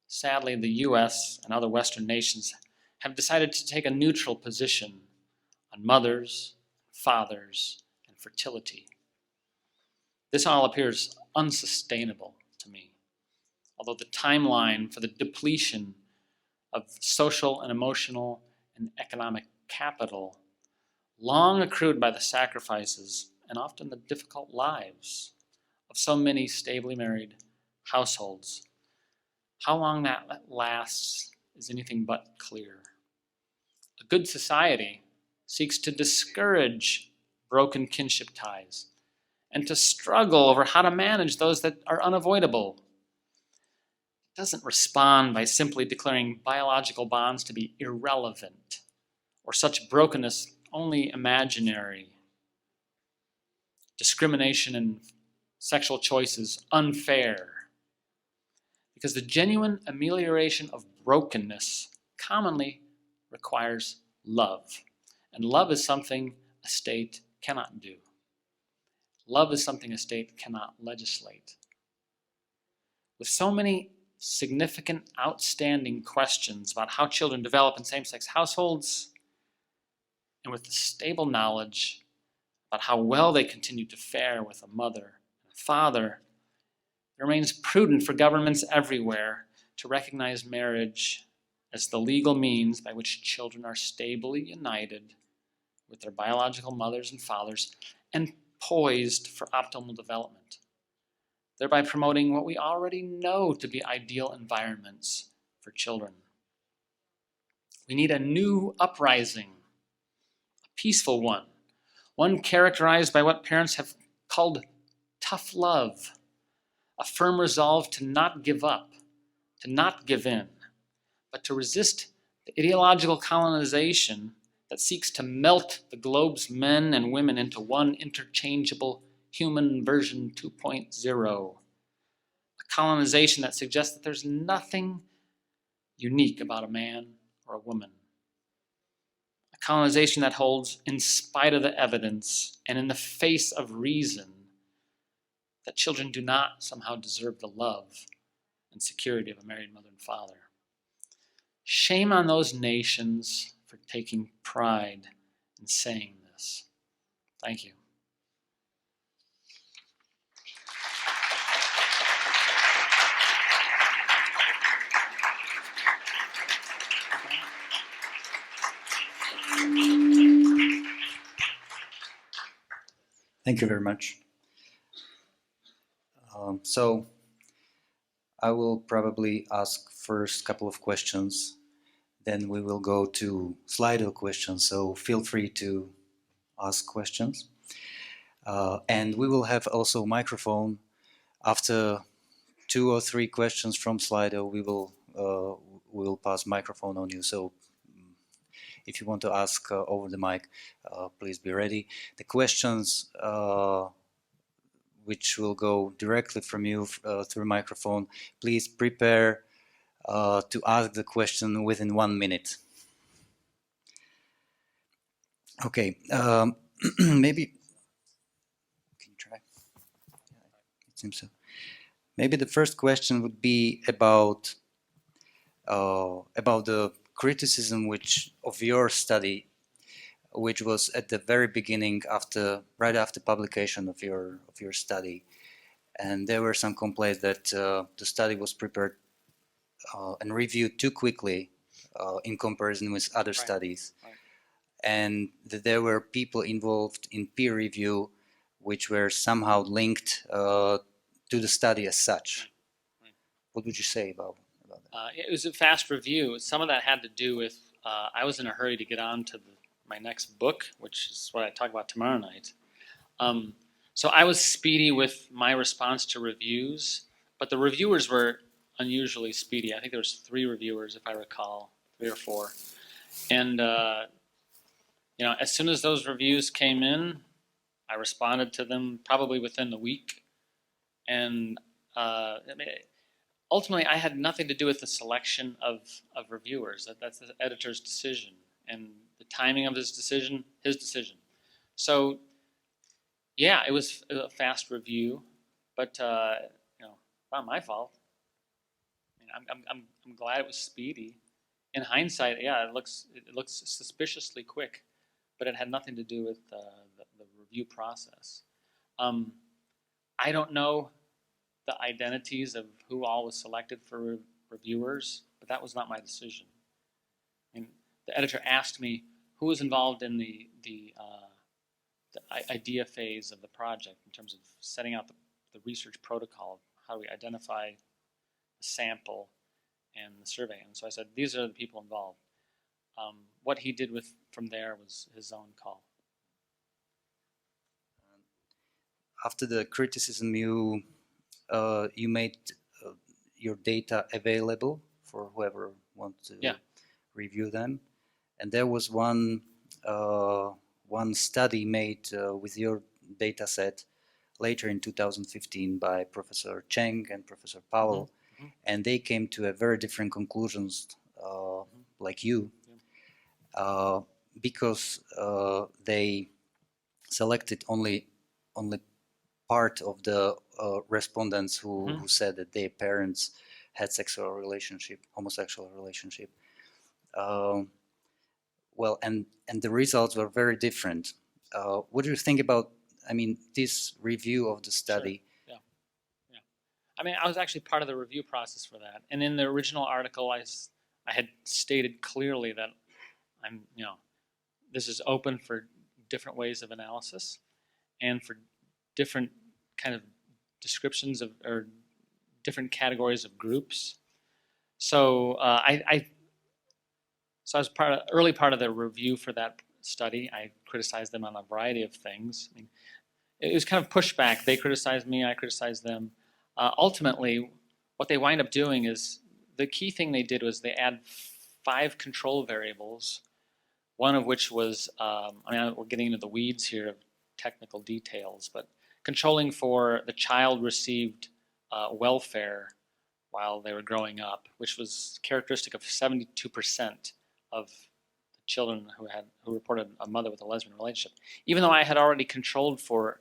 Sadly, the US and other Western nations have decided to take a neutral position on mothers, fathers, and fertility. This all appears unsustainable to me, although the timeline for the depletion of social and emotional and economic capital long accrued by the sacrifices and often the difficult lives of so many stably married households. How long that lasts is anything but clear. A good society seeks to discourage broken kinship ties and to struggle over how to manage those that are unavoidable. It doesn't respond by simply declaring biological bonds to be irrelevant or such brokenness only imaginary. Discrimination in sexual choices unfair. Because the genuine amelioration of brokenness commonly requires love. And love is something a state cannot do. Love is something a state cannot legislate. With so many significant, outstanding questions about how children develop in same-sex households, and with the stable knowledge about how well they continue to fare with a mother and a father, it remains prudent for governments everywhere to recognize marriage as the legal means by which children are stably united with their biological mothers and fathers and poised for optimal development, thereby promoting what we already know to be ideal environments for children. We need a new uprising, a peaceful one characterized by what parents have called tough love, a firm resolve to not give up, to not give in, but to resist the ideological colonization that seeks to melt the globe's men and women into one interchangeable human version 2.0. A colonization that suggests that there's nothing unique about a man or a woman. A colonization that holds in spite of the evidence and in the face of reason that children do not somehow deserve the love and security of a married mother and father. Shame on those nations for taking pride in saying this. Thank you.
Thank you very much. So I will probably ask first a couple of questions, then we will go to Slido questions, so feel free to ask questions. And we will have also microphone. After 2 or 3 questions from Slido, we will pass microphone on you. So if you want to ask over the mic, please be ready. The questions which will go directly from you through microphone, please prepare to ask the question within 1 minute. Okay, maybe, can you try? Yeah, it seems so. Maybe the first question would be about the criticism of your study, which was at the very beginning, right after publication of your study, and there were some complaints that the study was prepared and reviewed too quickly in comparison with other studies, and that there were people involved in peer review which were somehow linked to the study as such. What would you say about that?
It was a fast review. Some of that had to do with I was in a hurry to get on to my next book, which is what I talk about tomorrow night. So I was speedy with my response to reviews, but the reviewers were unusually speedy. I think there was 3 reviewers, if I recall, 3 or 4. And as soon as those reviews came in, I responded to them probably within the week. And ultimately, I had nothing to do with the selection of reviewers. That's the editor's decision, and the timing of his decision. So, yeah, it was a fast review, but not my fault. I'm glad it was speedy. In hindsight, yeah, it looks suspiciously quick, but it had nothing to do with the review process. I don't know the identities of who all was selected for reviewers, but that was not my decision. The editor asked me who was involved in the idea phase of the project in terms of setting out the research protocol, how do we identify the sample and the survey. And so I said, these are the people involved. What he did from there was his own call.
After the criticism, you made your data available for whoever wants to review them, and there was one study made with your data set later in 2015 by Professor Cheng and Professor Powell, and they came to a very different conclusions like you, because they selected only part of the respondents who said that their parents had homosexual relationship. Well, and the results were very different. What do you think about, this review of the study?
Sure. Yeah. I was actually part of the review process for that. And in the original article, I had stated clearly that this is open for different ways of analysis and for different kind of descriptions or different categories of groups. So I was early part of the review for that study. I criticized them on a variety of things. It was kind of pushback. They criticized me, I criticized them. Ultimately, what they wind up doing is, the key thing they did was they add 5 control variables, one of which was, we're getting into the weeds here of technical details, but controlling for the child received welfare while they were growing up, which was characteristic of 72% of the children who reported a mother with a lesbian relationship, even though I had already controlled for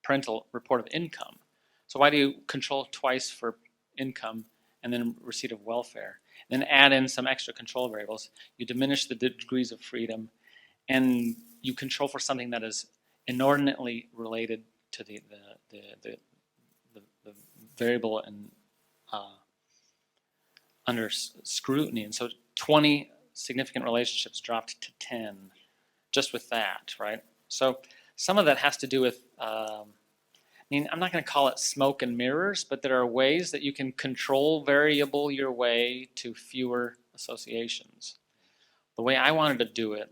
parental report of income. So why do you control twice for income and then receipt of welfare? Then add in some extra control variables. You diminish the degrees of freedom, and you control for something that is inordinately related to the variable and under scrutiny. And so 20 significant relationships dropped to 10 just with that, right? So some of that has to do with, I'm not going to call it smoke and mirrors, but there are ways that you can control variable your way to fewer associations. The way I wanted to do it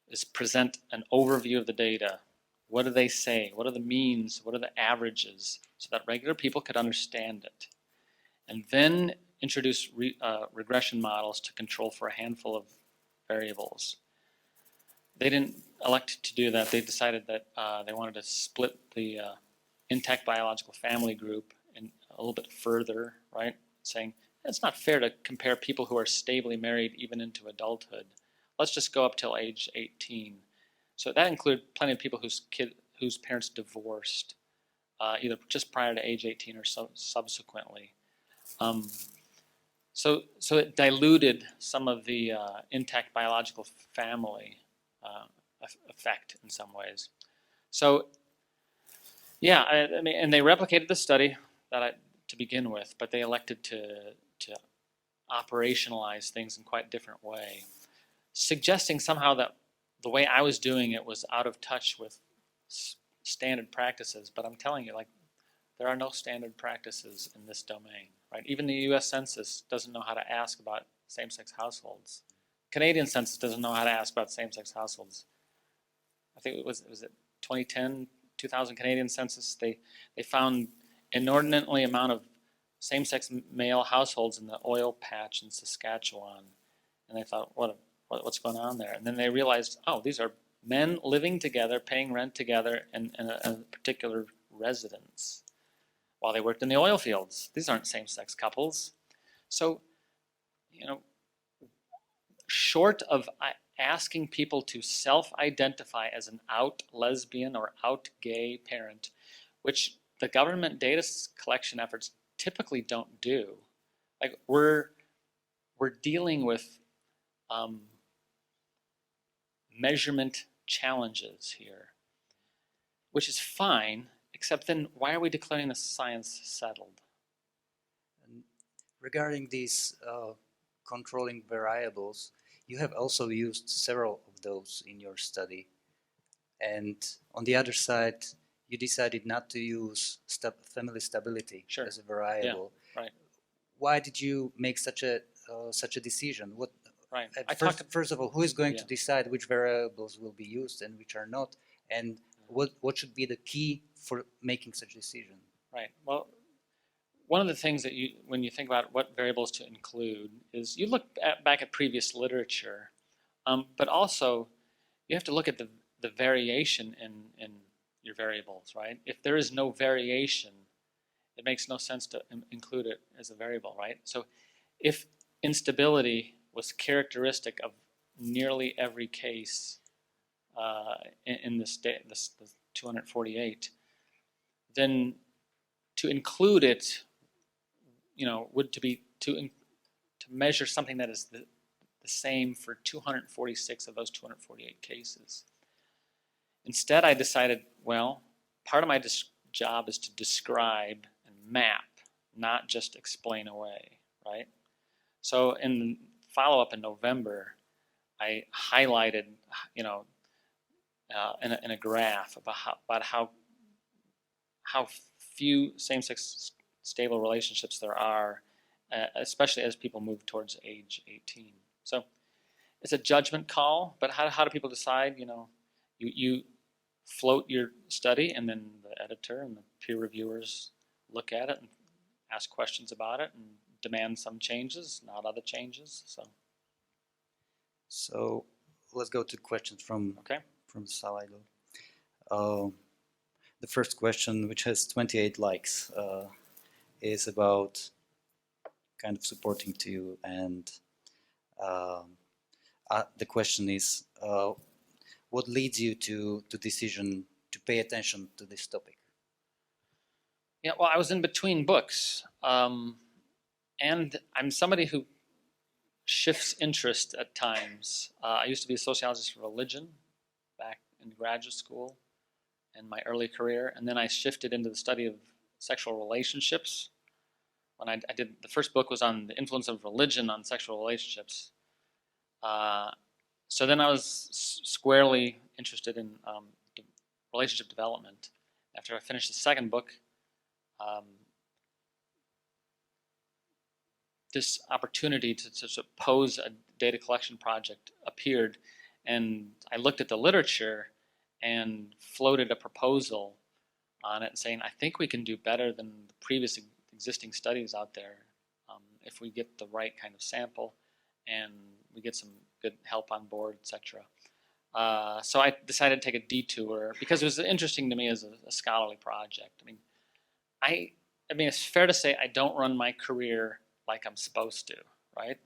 is present an overview of the data. What do they say? What are the means? What are the averages? So that regular people could understand it. And then introduce regression models to control for a handful of variables. They didn't elect to do that. They decided that they wanted to split the intact biological family group in a little bit further, right? Saying, it's not fair to compare people who are stably married even into adulthood. Let's just go up till age 18. So that included plenty of people whose parents divorced, either just prior to age 18 or subsequently. So it diluted some of the intact biological family effect in some ways. So yeah, and they replicated the study to begin with, but they elected to operationalize things in quite a different way, suggesting somehow that the way I was doing it was out of touch with standard practices. But I'm telling you, there are no standard practices in this domain, right? Even the U.S. Census doesn't know how to ask about same-sex households. Canadian Census doesn't know how to ask about same-sex households. I think it was it 2010, 2000 Canadian Census. They found inordinately amount of same-sex male households in the oil patch in Saskatchewan, and they thought, what's going on there? And then they realized, oh, these are men living together, paying rent together in a particular residence while they worked in the oil fields. These aren't same-sex couples. So, short of asking people to self-identify as an out lesbian or out gay parent, which the government data collection efforts typically don't do. We're dealing with measurement challenges here, which is fine, except then why are we declaring the science settled?
And regarding these controlling variables, you have also used several of those in your study. And on the other side, you decided not to use family stability as a variable.
Yeah, right.
Why did you make such a decision?
Right.
First of all, who is going to decide which variables will be used and which are not? And what should be the key for making such a decision?
Right. Well, one of the things that when you think about what variables to include is you look back at previous literature, but also you have to look at the variation in your variables, right? If there is no variation, it makes no sense to include it as a variable, right? So if instability was characteristic of nearly every case in this 248, then to include it, would to measure something that is the same for 246 of those 248 cases. Instead, I decided, well, part of my job is to describe and map, not just explain away, right? So in follow-up in November, I highlighted, in a graph about how few same-sex stable relationships there are, especially as people move towards age 18. So it's a judgment call, but how do people decide? You float your study, and then the editor and the peer reviewers look at it and ask questions about it and demand some changes, not other changes.
So let's go to questions from Slido. The first question, which has 28 likes, is about kind of supporting to you and the question is, what leads you to the decision to pay attention to this topic?
Yeah, well, I was in between books, and I'm somebody who shifts interest at times. I used to be a sociologist for religion back in graduate school in my early career, and then I shifted into the study of sexual relationships. When I did, the first book was on the influence of religion on sexual relationships. So then I was squarely interested in relationship development. After I finished the second book, this opportunity to pose a data collection project appeared, and I looked at the literature and floated a proposal on it, saying, I think we can do better than the previous existing studies out there if we get the right kind of sample and we get some good help on board, etc. So I decided to take a detour because it was interesting to me as a scholarly project. I mean, it's fair to say I don't run my career like I'm supposed to, right?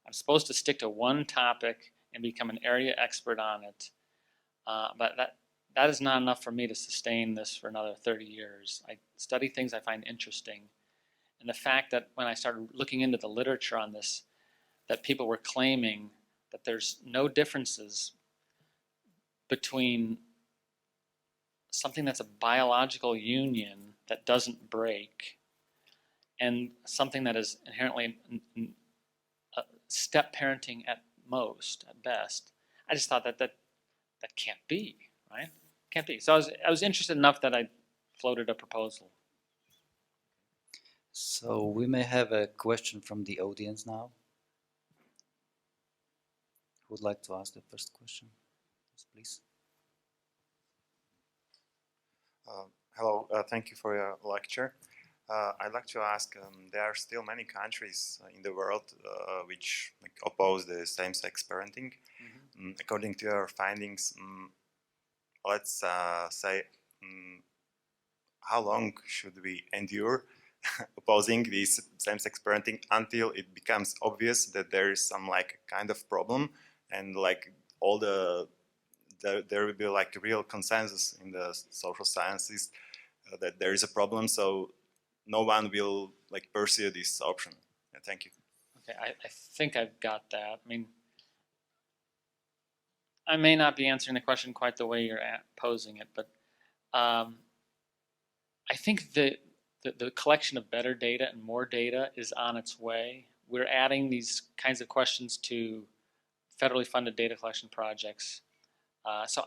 I'm supposed to stick to one topic and become an area expert on it. But that is not enough for me to sustain this for another 30 years. I study things I find interesting. And the fact that when I started looking into the literature on this, that people were claiming that there's no differences between something that's a biological union that doesn't break and something that is inherently step parenting at most, at best. I just thought that can't be, right? Can't be. So I was interested enough that I floated a proposal.
So we may have a question from the audience now. Who would like to ask the first question? Yes, please.
Hello, thank you for your lecture. I'd like to ask, there are still many countries in the world which oppose the same-sex parenting. Mm-hmm. According to your findings, let's say, how long should we endure opposing this same-sex parenting until it becomes obvious that there is some kind of problem and all there will be a real consensus in the social sciences that there is a problem, so no one will pursue this option. Yeah, thank you.
Okay, I think I've got that. I may not be answering the question quite the way you're posing it, but I think the collection of better data and more data is on its way. We're adding these kinds of questions to federally funded data collection projects. So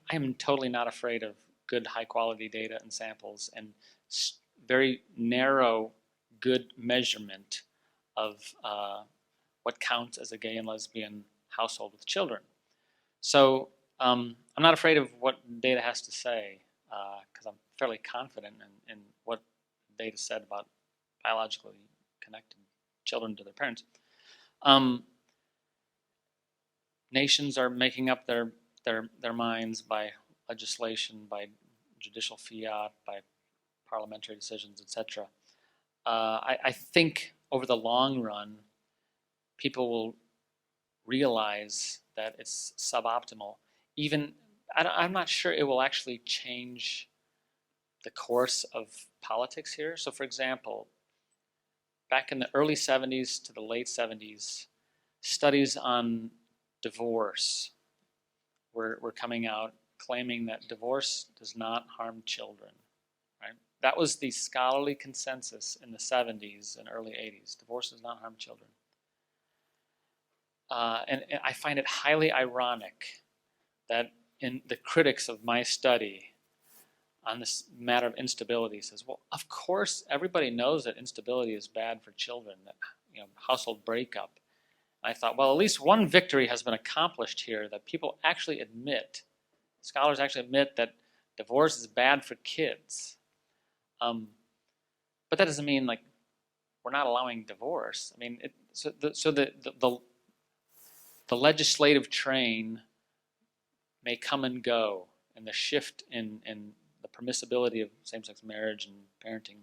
I'm totally not afraid of good, high-quality data and samples and very narrow, good measurement of what counts as a gay and lesbian household with children. So I'm not afraid of what data has to say because I'm fairly confident in what data said about biologically connected children to their parents. Nations are making up their minds by legislation, by judicial fiat, by parliamentary decisions, etc. I think over the long run, people will realize that it's suboptimal. Even I'm not sure it will actually change the course of politics here. So, for example, back in the early 70s to the late 70s, studies on divorce were coming out claiming that divorce does not harm children. Right? That was the scholarly consensus in the 70s and early 80s. Divorce does not harm children. And I find it highly ironic that in the critics of my study on this matter of instability says, well, of course, everybody knows that instability is bad for children, that household breakup. I thought, well, at least one victory has been accomplished here, that people actually admit, scholars actually admit that divorce is bad for kids. But that doesn't mean we're not allowing divorce. The legislative train may come and go, and the shift in the permissibility of same-sex marriage and parenting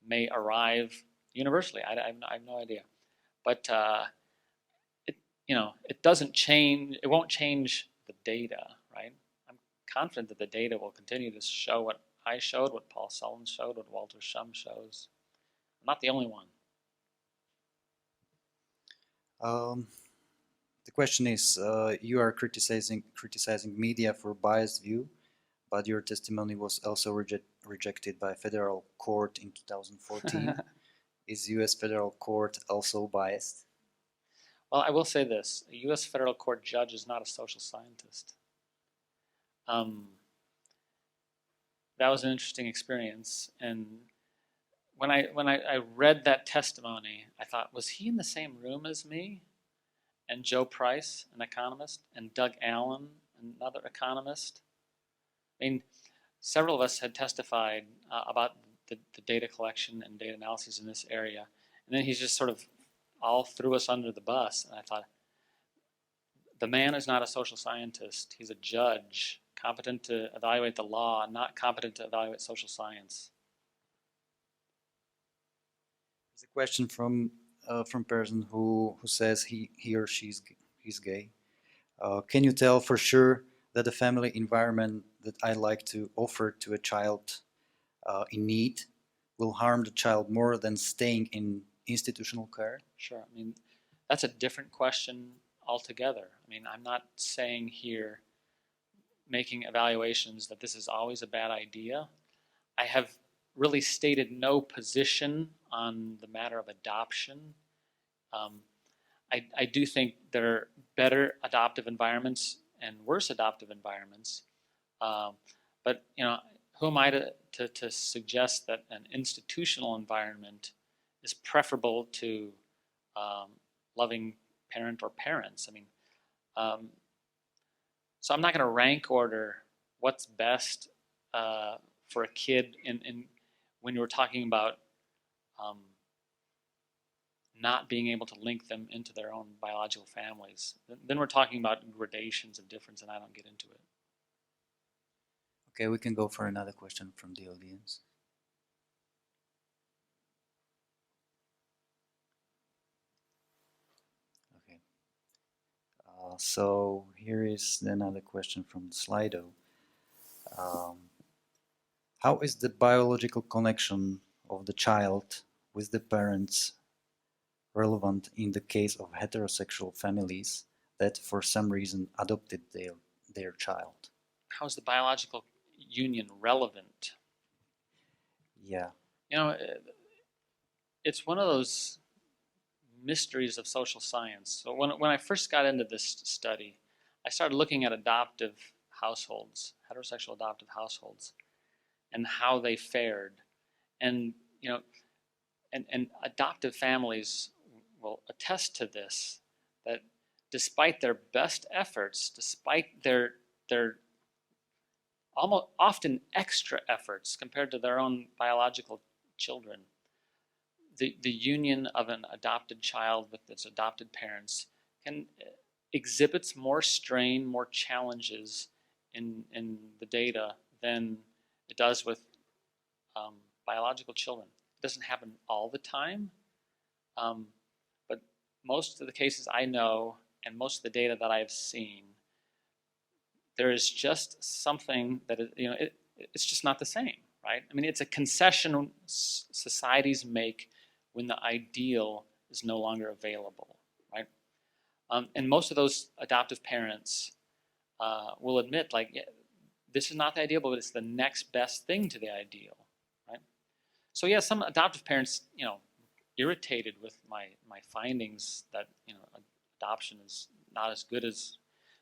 may arrive universally. I have no idea. But it doesn't change, it won't change the data, right? I'm confident that the data will continue to show what I showed, what Paul Sullivan showed, what Walter Shum shows. I'm not the only one.
The question is, you are criticizing media for biased view, but your testimony was also rejected by federal court in 2014. Is U.S. federal court also biased?
Well, I will say this: a U.S. federal court judge is not a social scientist. That was an interesting experience, and when I read that testimony, I thought, was he in the same room as me? And Joe Price, an economist, and Doug Allen, another economist. I mean, several of us had testified about the data collection and data analysis in this area, and then he's just sort of all threw us under the bus. And I thought, the man is not a social scientist. He's a judge, competent to evaluate the law, not competent to evaluate social science.
There's a question from person who says he or he's gay. Can you tell for sure that the family environment that I like to offer to a child in need will harm the child more than staying in institutional care?
Sure. I mean, that's a different question altogether. I mean, I'm not saying here, making evaluations, that this is always a bad idea. I have really stated no position on the matter of adoption. I do think there are better adoptive environments and worse adoptive environments, but who am I to suggest that an institutional environment is preferable to loving parent or parents? I mean, so I'm not going to rank order what's best for a kid in when you're talking about not being able to link them into their own biological families. Then we're talking about gradations of difference, and I don't get into it.
Okay, we can go for another question from the audience. Okay. So here is another question from Slido. How is the biological connection of the child with the parents relevant in the case of heterosexual families that for some reason adopted their child?
How is the biological union relevant?
Yeah.
It's one of those mysteries of social science. So when I first got into this study, I started looking at adoptive households, heterosexual adoptive households, and how they fared. And and adoptive families will attest to this, that despite their best efforts, despite their almost often extra efforts compared to their own biological children, the union of an adopted child with its adopted parents exhibits more strain, more challenges in the data than it does with biological children. It doesn't happen all the time, but most of the cases I know and most of the data that I've seen, there is just something that it's just not the same, right? I mean, it's a concession societies make when the ideal is no longer available, right? And most of those adoptive parents will admit, like, yeah, this is not the ideal, but it's the next best thing to the ideal, right? So yeah, some adoptive parents, irritated with my findings that adoption is not as good as,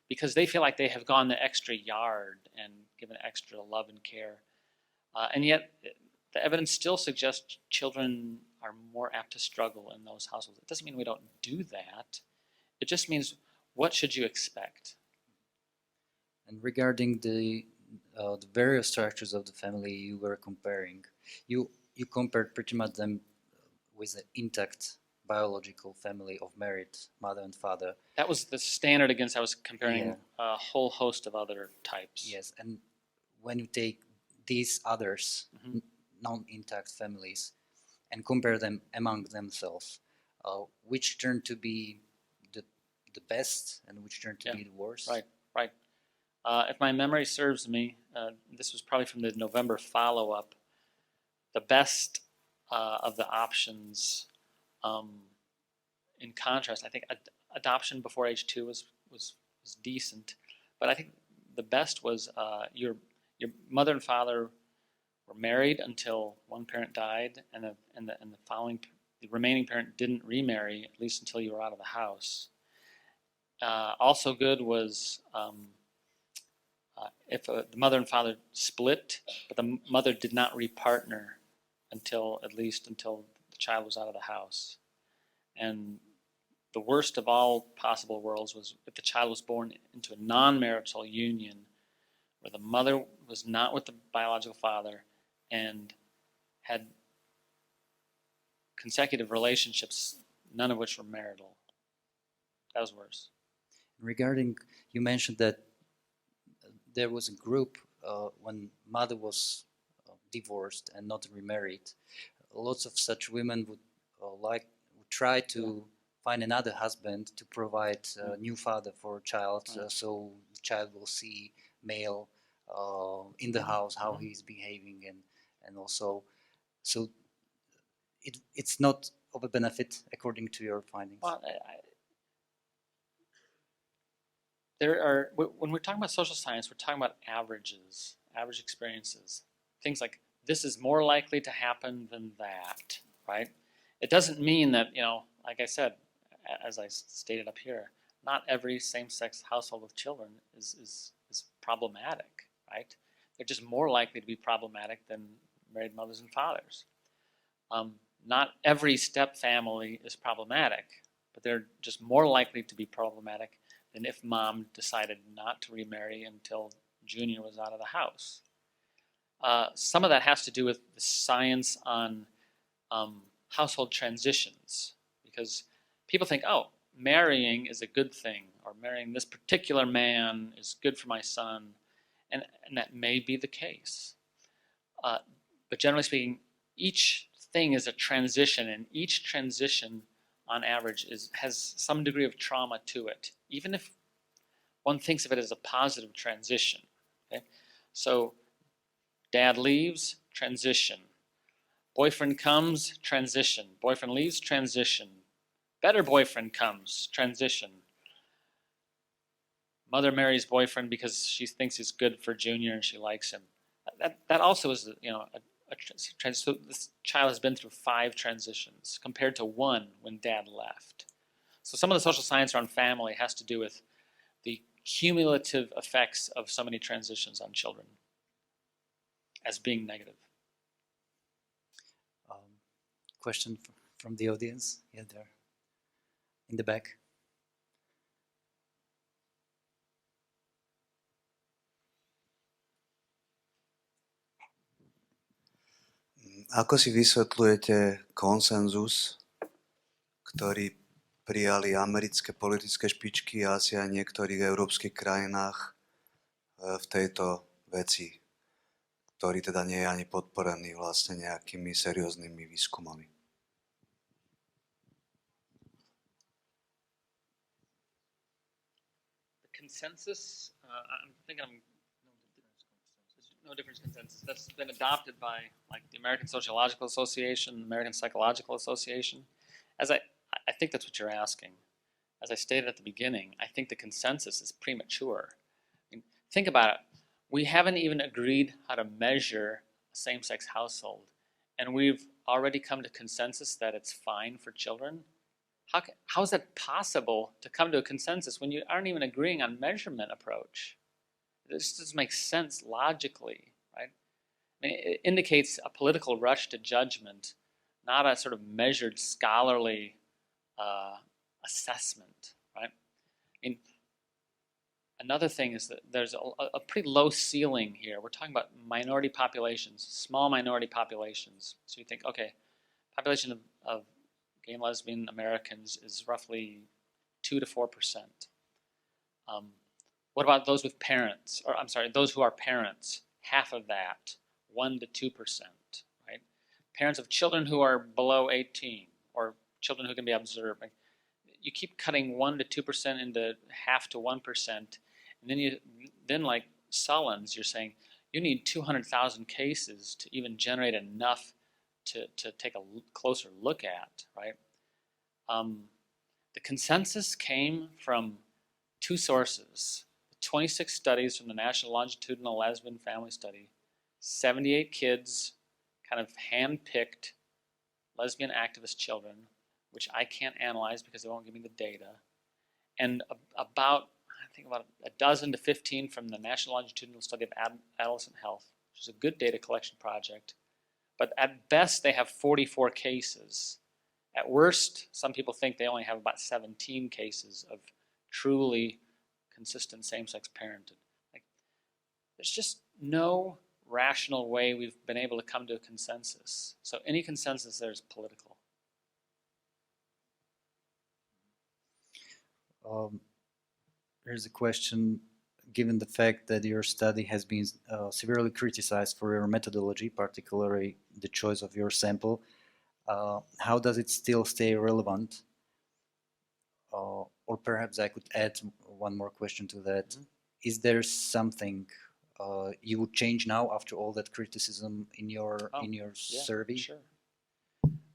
because they feel like they have gone the extra yard and given extra love and care, and yet the evidence still suggests children are more apt to struggle in those households. It doesn't mean we don't do that. It just means, what should you expect?
And regarding the various structures of the family you were comparing, you compared pretty much them with the intact biological family of married mother and father.
That was the standard against I was comparing a whole host of other types.
Yes, and when you take these others, non-intact families, and compare them among themselves, which turn to be the the best and which turned to be the worst?
Right. If my memory serves me, this was probably from the November follow-up. The best of the options, in contrast, I think adoption before age 2 was decent, but I think the best was your mother and father were married until one parent died, and the remaining parent didn't remarry, at least until you were out of the house. Also good was if the mother and father split, but the mother did not repartner until the child was out of the house. And the worst of all possible worlds was if the child was born into a non-marital union where the mother was not with the biological father and had consecutive relationships, none of which were marital. That was worse.
Regarding, you mentioned that there was a group when mother was divorced and not remarried. Lots of such women would try to find another husband to provide a new father for a child, so the child will see male in the house, how he's behaving, and also, so it's not of a benefit according to your findings.
Well, when we're talking about social science, we're talking about averages, average experiences. Things like, this is more likely to happen than that, right? It doesn't mean that, like I said, as I stated up here, not every same-sex household with children is problematic, right? They're just more likely to be problematic than married mothers and fathers. Not every step family is problematic, but they're just more likely to be problematic than if mom decided not to remarry until Junior was out of the house. Some of that has to do with the science on household transitions, because people think, oh, marrying is a good thing, or marrying this particular man is good for my son, and that may be the case. But generally speaking, each thing is a transition, and each transition on average has some degree of trauma to it, even if one thinks of it as a positive transition. Okay? So dad leaves, transition. Boyfriend comes, transition. Boyfriend leaves, transition. Better boyfriend comes, transition. Mother marries boyfriend because she thinks he's good for Junior and she likes him. That also is, so this child has been through 5 transitions compared to 1 when dad left. So some of the social science around family has to do with the cumulative effects of so many transitions on children as being negative.
Question from the audience? Yeah, there. In the back.
Ako si vysvetľujete konsenzus, ktorý prijali americké politické špičky a asi aj niektorých európskych krajinách v tejto veci, ktorý teda nie je ani podporený vlastne nejakými serióznymi výskumami?
The consensus, I'm thinking no difference consensus. That's been adopted by like the American Sociological Association, the American Psychological Association. I think that's what you're asking. As I stated at the beginning, I think the consensus is premature. I mean, think about it. We haven't even agreed how to measure a same-sex household, and we've already come to consensus that it's fine for children. How is that possible to come to a consensus when you aren't even agreeing on measurement approach? This doesn't make sense logically, right? I mean, it indicates a political rush to judgment, not a sort of measured scholarly assessment, right? I mean, another thing is that there's a pretty low ceiling here. We're talking about minority populations, small minority populations. So you think, okay, population of gay and lesbian Americans is roughly 2 to 4%. What about those with parents? Or I'm sorry, those who are parents, half of that, 1 to 2%, right? Parents of children who are below 18 or children who can be observed. you keep cutting 1 to 2% into half to 1%, and then like Sullins, you're saying you need 200,000 cases to even generate enough to take a closer look at, right? The consensus came from two sources: 26 studies from the National Longitudinal Lesbian Family Study, 78 kids, kind of hand-picked lesbian activist children, which I can't analyze because they won't give me the data, and about 12 to 15 from the National Longitudinal Study of Adolescent Health, which is a good data collection project. But at best, they have 44 cases. At worst, some people think they only have about 17 cases of truly consistent same-sex parenting. Like, there's just no rational way we've been able to come to a consensus. So any consensus there is political.
Here's a question. Given the fact that your study has been severely criticized for your methodology, particularly the choice of your sample, how does it still stay relevant? Or perhaps I could add one more question to that. Mm-hmm. Is there something you would change now after all that criticism in your survey?
Sure.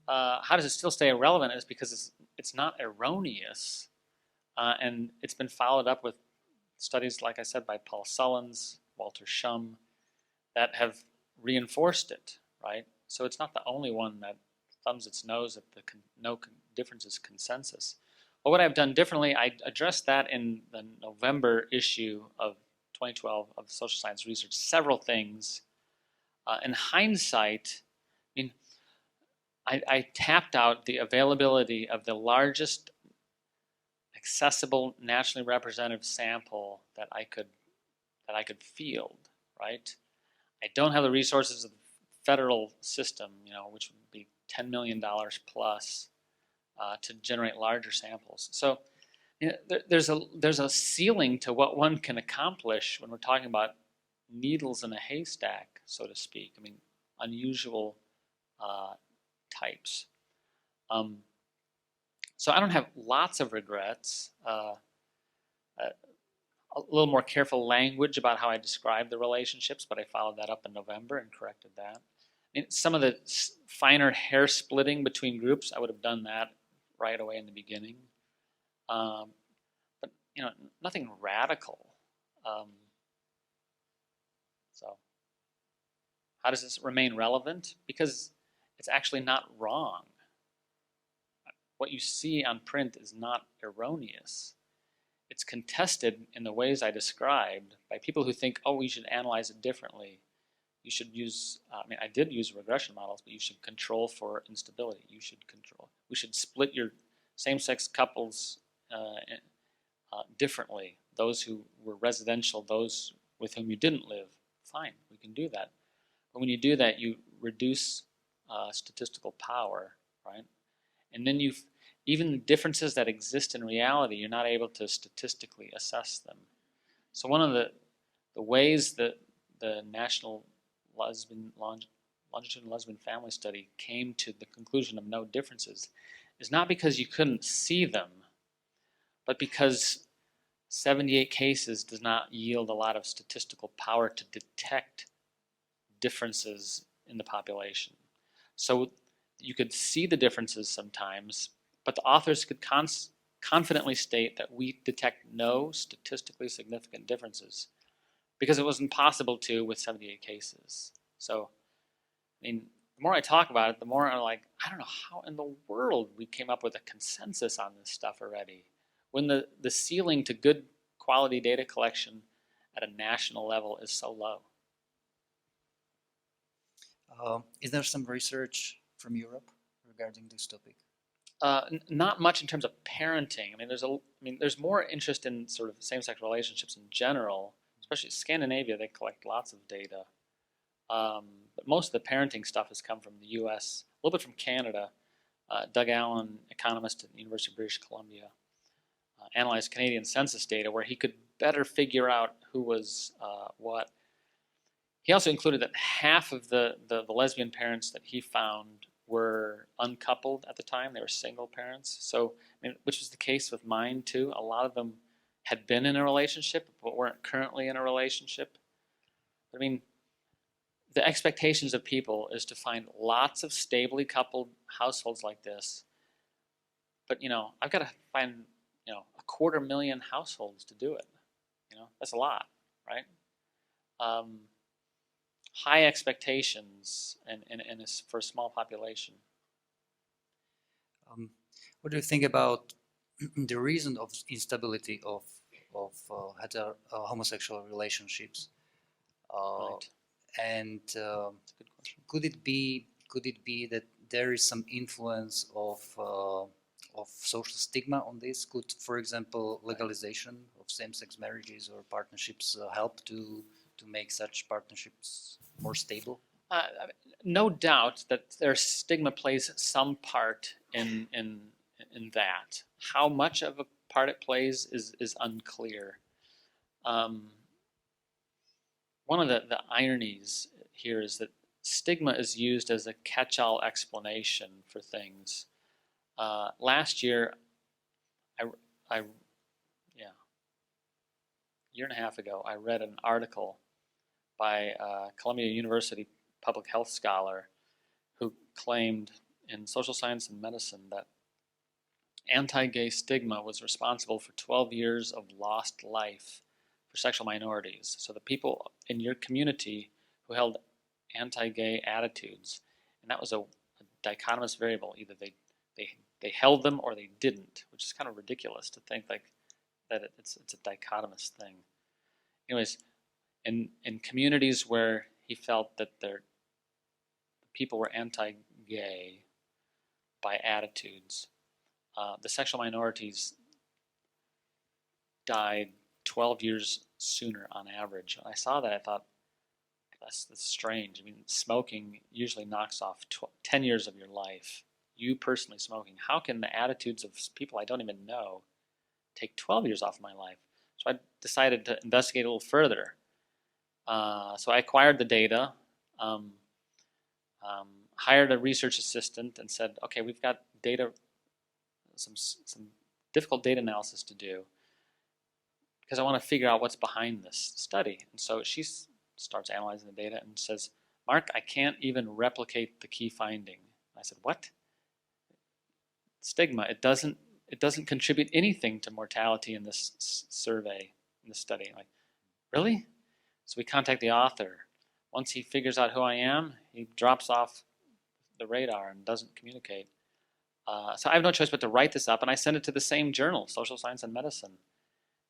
How does it still stay relevant? Is because it's not erroneous, and it's been followed up with studies, like I said, by Paul Sullins, Walter Shum, that have reinforced it, right? So it's not the only one that thumbs its nose at the no differences consensus. But what I've done differently, I addressed that in the November issue of 2012 of Social Science Research, several things. In hindsight, I mean, I tapped out the availability of the largest accessible, nationally representative sample that I could field, right? I don't have the resources of the federal system, which would be $10 million plus to generate larger samples. So there's a ceiling to what one can accomplish when we're talking about needles in a haystack, so to speak. I mean, unusual types. So I don't have lots of regrets. A little more careful language about how I describe the relationships, but I followed that up in November and corrected that. I mean, some of the finer hair splitting between groups, I would have done that right away in the beginning. But nothing radical. So how does this remain relevant? Because it's actually not wrong. What you see on print is not erroneous. It's contested in the ways I described by people who think, oh, we should analyze it differently. You should use, I did use regression models, but you should control for instability. We should split your same-sex couples differently. Those who were residential, those with whom you didn't live, fine, we can do that. But when you do that, you reduce statistical power, right? And then even the differences that exist in reality, you're not able to statistically assess them. So one of the ways that the National Longitudinal Lesbian Family Study came to the conclusion of no differences is not because you couldn't see them, but because 78 cases does not yield a lot of statistical power to detect differences in the population. So you could see the differences sometimes, but the authors could confidently state that we detect no statistically significant differences because it was impossible to with 78 cases. So, the more I talk about it, the more I'm like, I don't know how in the world we came up with a consensus on this stuff already, when the ceiling to good quality data collection at a national level is so low.
Is there some research from Europe regarding this topic?
Not much in terms of parenting. There's more interest in sort of same-sex relationships in general, especially Scandinavia. They collect lots of data, but most of the parenting stuff has come from the U.S., a little bit from Canada. Doug Allen, economist at the University of British Columbia, analyzed Canadian census data where he could better figure out who was what. He also included that half of the lesbian parents that he found were uncoupled at the time. They were single parents. So, I mean, which was the case with mine too. A lot of them had been in a relationship but weren't currently in a relationship. I mean, the expectations of people is to find lots of stably coupled households like this. But, you know, I've got to find, you know, 250,000 households to do it. You know, that's a lot, right? High expectations for a small population.
What do you think about the reason of instability of homosexual relationships?
Right.
And
That's a good question.
could it be that there is some influence of social stigma on this? Could, for example, legalization of same-sex marriages or partnerships help to make such partnerships more stable?
No doubt that their stigma plays some part in that. How much of a part it plays is unclear. One of the ironies here is that stigma is used as a catch-all explanation for things. Last year, a year and a half ago, I read an article by a Columbia University public health scholar who claimed in social science and medicine that anti-gay stigma was responsible for 12 years of lost life for sexual minorities. So the people in your community who held anti-gay attitudes, and that was a dichotomous variable. Either they held them or they didn't, which is kind of ridiculous to think like that it's a dichotomous thing. Anyways, in communities where he felt that the people were anti-gay by attitudes, the sexual minorities died 12 years sooner on average. When I saw that, I thought, that's strange. I mean, smoking usually knocks off 10 years of your life. You personally smoking. How can the attitudes of people I don't even know take 12 years off my life? So I decided to investigate a little further. So I acquired the data, hired a research assistant, and said, okay, we've got data, some difficult data analysis to do, because I want to figure out what's behind this study. And so she starts analyzing the data and says, Mark, I can't even replicate the key finding. And I said, what? Stigma, it doesn't contribute anything to mortality in this survey, in this study. I'm like, really? So we contact the author. Once he figures out who I am, he drops off the radar and doesn't communicate. So I have no choice but to write this up, and I send it to the same journal, Social Science and Medicine.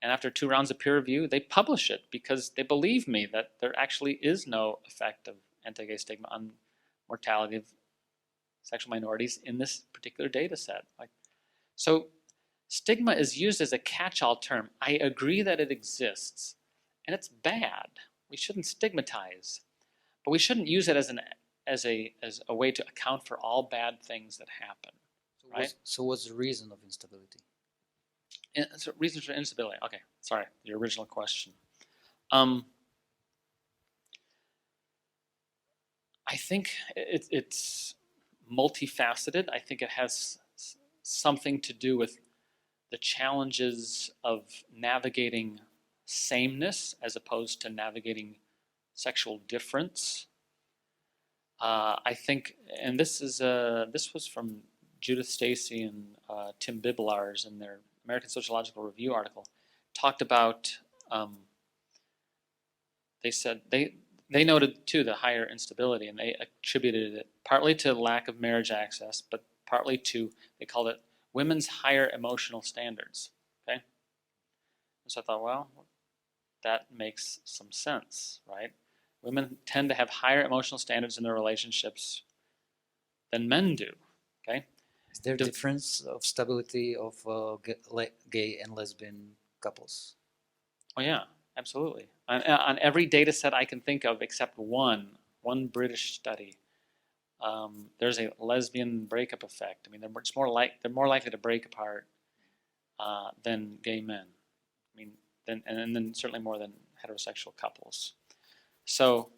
And after 2 rounds of peer review, they publish it because they believe me that there actually is no effect of anti-gay stigma on mortality of sexual minorities in this particular data set. So stigma is used as a catch-all term. I agree that it exists, and it's bad. We shouldn't stigmatize, but we shouldn't use it as a way to account for all bad things that happen. Right?
So what's the reason of instability?
So reasons for instability. Okay, sorry, your original question. I think it's multifaceted. I think it has something to do with the challenges of navigating sameness as opposed to navigating sexual difference. I think, and this was from Judith Stacy and Tim Biblars in their American Sociological Review article, talked about, they said, they noted too the higher instability, and they attributed it partly to lack of marriage access, but partly to, they called it women's higher emotional standards, okay? And so I thought, well, that makes some sense, right? Women tend to have higher emotional standards in their relationships than men do, okay?
Is there a difference of stability of gay and lesbian couples?
Oh yeah, absolutely. On every data set I can think of except one British study, there's a lesbian breakup effect. I mean, they're more likely to break apart than gay men. I mean, and then certainly more than heterosexual couples. So,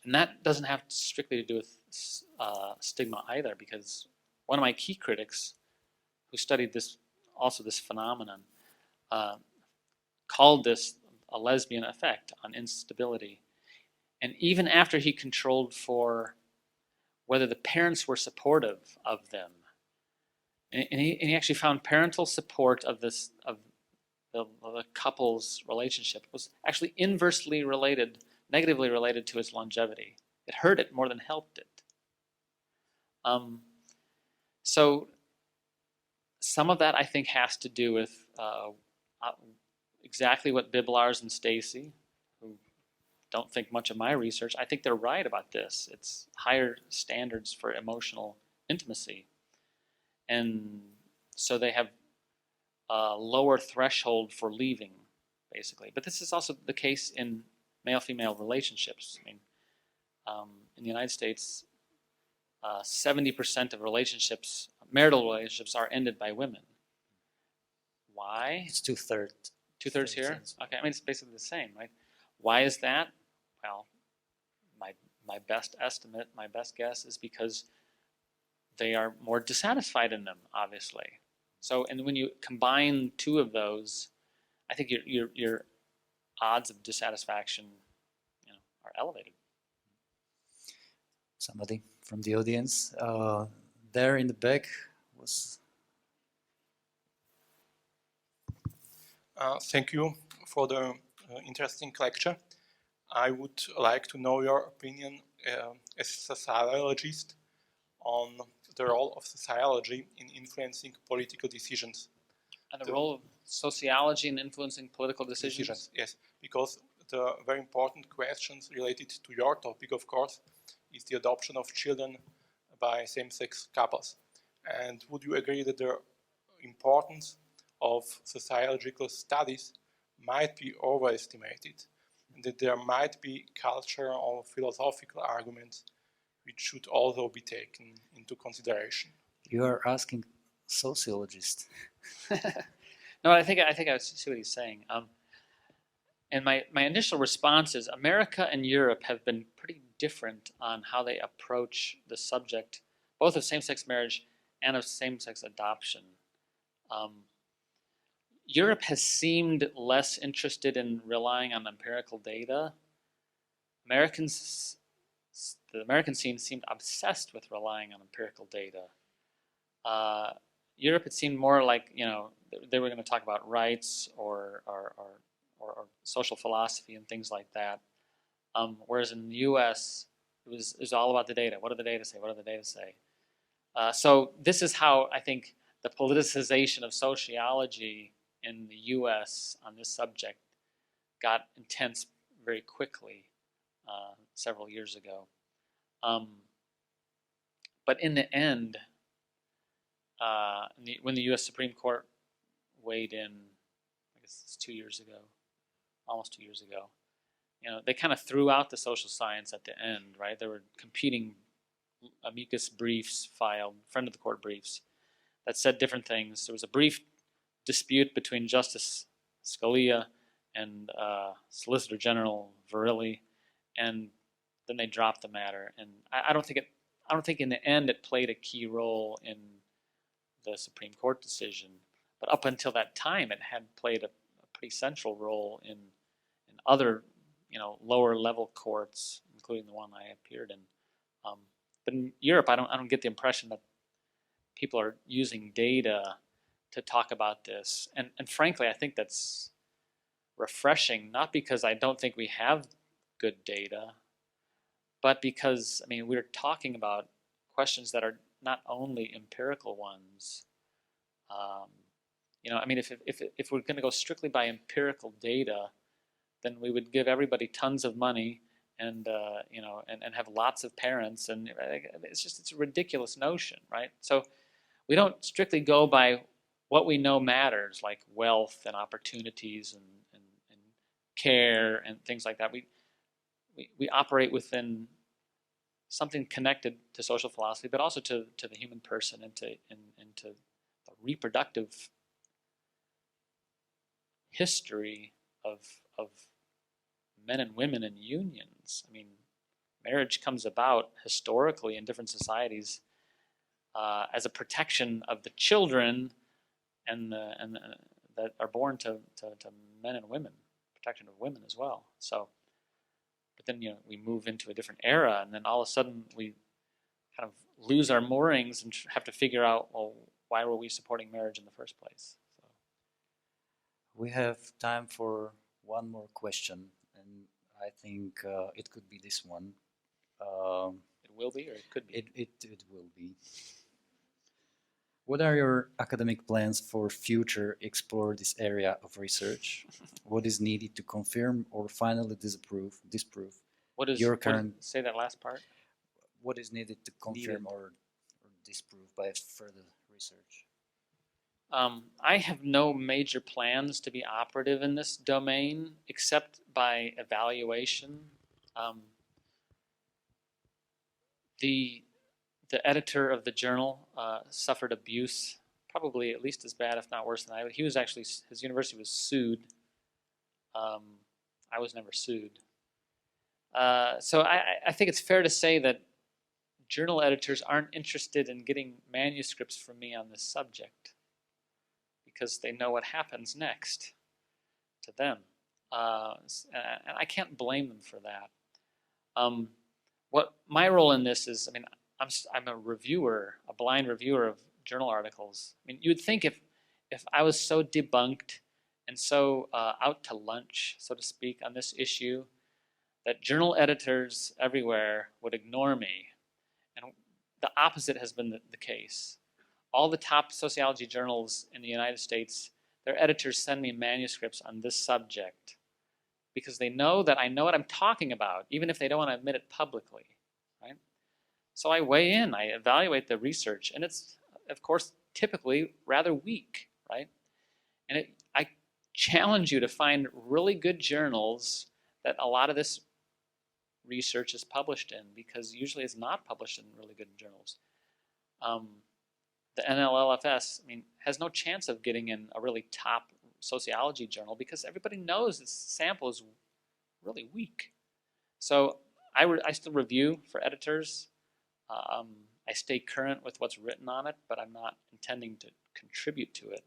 and that doesn't have strictly to do with stigma either, because one of my key critics, who studied this phenomenon, called this a lesbian effect on instability. And even after he controlled for whether the parents were supportive of them, and he actually found parental support of the couple's relationship was actually inversely related, negatively related to its longevity. It hurt it more than helped it. So some of that, I think, has to do with exactly what Biblars and Stacy, who don't think much of my research, I think they're right about this. It's higher standards for emotional intimacy. And so they have a lower threshold for leaving, basically. But this is also the case in male-female relationships. I mean, in the United States, 70% of relationships, marital relationships, are ended by women. Why?
It's 2/3.
2/3 here? Okay, I mean, it's basically the same, right? Why is that? Well, my best estimate, my best guess is because they are more dissatisfied in them, obviously. So, and when you combine two of those, I think your odds of dissatisfaction, are elevated.
Somebody from the audience there in the back was.
Thank you for the interesting lecture. I would like to know your opinion as a sociologist on the role of sociology in influencing political decisions.
And the role of sociology in influencing political decisions?
Yes, because the very important questions related to your topic, of course, is the adoption of children by same-sex couples. And would you agree that the importance of sociological studies might be overestimated, and that there might be cultural or philosophical arguments which should also be taken into consideration?
You are asking sociologists.
No, I think I see what he's saying. And my initial response is America and Europe have been pretty different on how they approach the subject, both of same-sex marriage and of same-sex adoption. Europe has seemed less interested in relying on empirical data. The American scene seemed obsessed with relying on empirical data. Europe, it seemed more like, they were going to talk about rights or social philosophy and things like that. Whereas in the U.S., it was all about the data. What do the data say? What do the data say? So this is how I think the politicization of sociology in the U.S. on this subject got intense very quickly several years ago. But in the end, when the U.S. Supreme Court weighed in, I guess it's 2 years ago, almost 2 years ago, they kind of threw out the social science at the end, right? There were competing amicus briefs filed, friend of the court briefs, that said different things. There was a brief dispute between Justice Scalia and Solicitor General Verrilli, and then they dropped the matter. And I don't think in the end it played a key role in the Supreme Court decision. But up until that time, it had played a pretty central role in other, lower level courts, including the one I appeared in. But in Europe, I don't get the impression that people are using data to talk about this. And frankly, I think that's refreshing, not because I don't think we have good data, but because, we're talking about questions that are not only empirical ones. If we're going to go strictly by empirical data, then we would give everybody tons of money and have lots of parents, and it's a ridiculous notion, right? So we don't strictly go by what we know matters, like wealth and opportunities and care and things like that. We operate within something connected to social philosophy, but also to the human person and to the reproductive history of men and women in unions. marriage comes about historically in different societies as a protection of the children and that are born to men and women, protection of women as well. So, but then we move into a different era, and then all of a sudden we kind of lose our moorings and have to figure out, well, why were we supporting marriage in the first place? So.
We have time for one more question, and I think it could be this one.
It will be, or it could be?
It will be. What are your academic plans for future explore this area of research? What is needed to confirm or finally disprove
What is
your current...
Say that last part.
What is needed to confirm or disprove by further research?
I have no major plans to be operative in this domain except by evaluation. The editor of the journal suffered abuse, probably at least as bad, if not worse than I. He was actually, his university was sued. I was never sued. So I think it's fair to say that journal editors aren't interested in getting manuscripts from me on this subject because they know what happens next to them. And I can't blame them for that. What my role in this is, I mean, I'm a reviewer, a blind reviewer of journal articles. I mean, you would think if I was so debunked and so out to lunch, so to speak, on this issue, that journal editors everywhere would ignore me. And the opposite has been the case. All the top sociology journals in the United States, their editors send me manuscripts on this subject because they know that I know what I'm talking about, even if they don't want to admit it publicly, right? So I weigh in, I evaluate the research, and it's, of course, typically rather weak, right? And I challenge you to find really good journals that a lot of this research is published in, because usually it's not published in really good journals. The NLLFS, I mean, has no chance of getting in a really top sociology journal because everybody knows this sample is really weak. So I still review for editors. I stay current with what's written on it, but I'm not intending to contribute to it.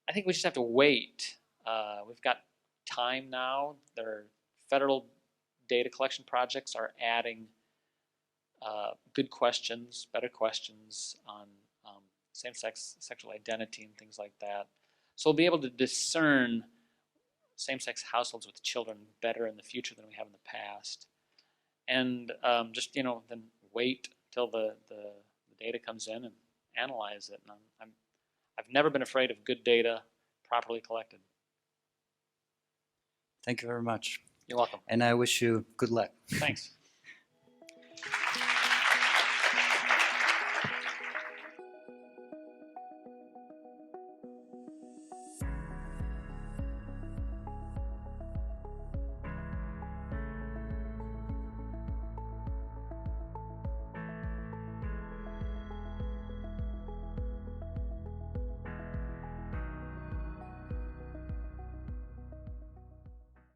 I think we just have to wait. We've got time now. There are federal data collection projects are adding good questions, better questions on same-sex sexual identity and things like that. So we'll be able to discern same-sex households with children better in the future than we have in the past. And just, then wait till the data comes in and analyze it. And I've never been afraid of good data properly collected.
Thank you very much.
You're welcome.
And I wish you good luck.
Thanks.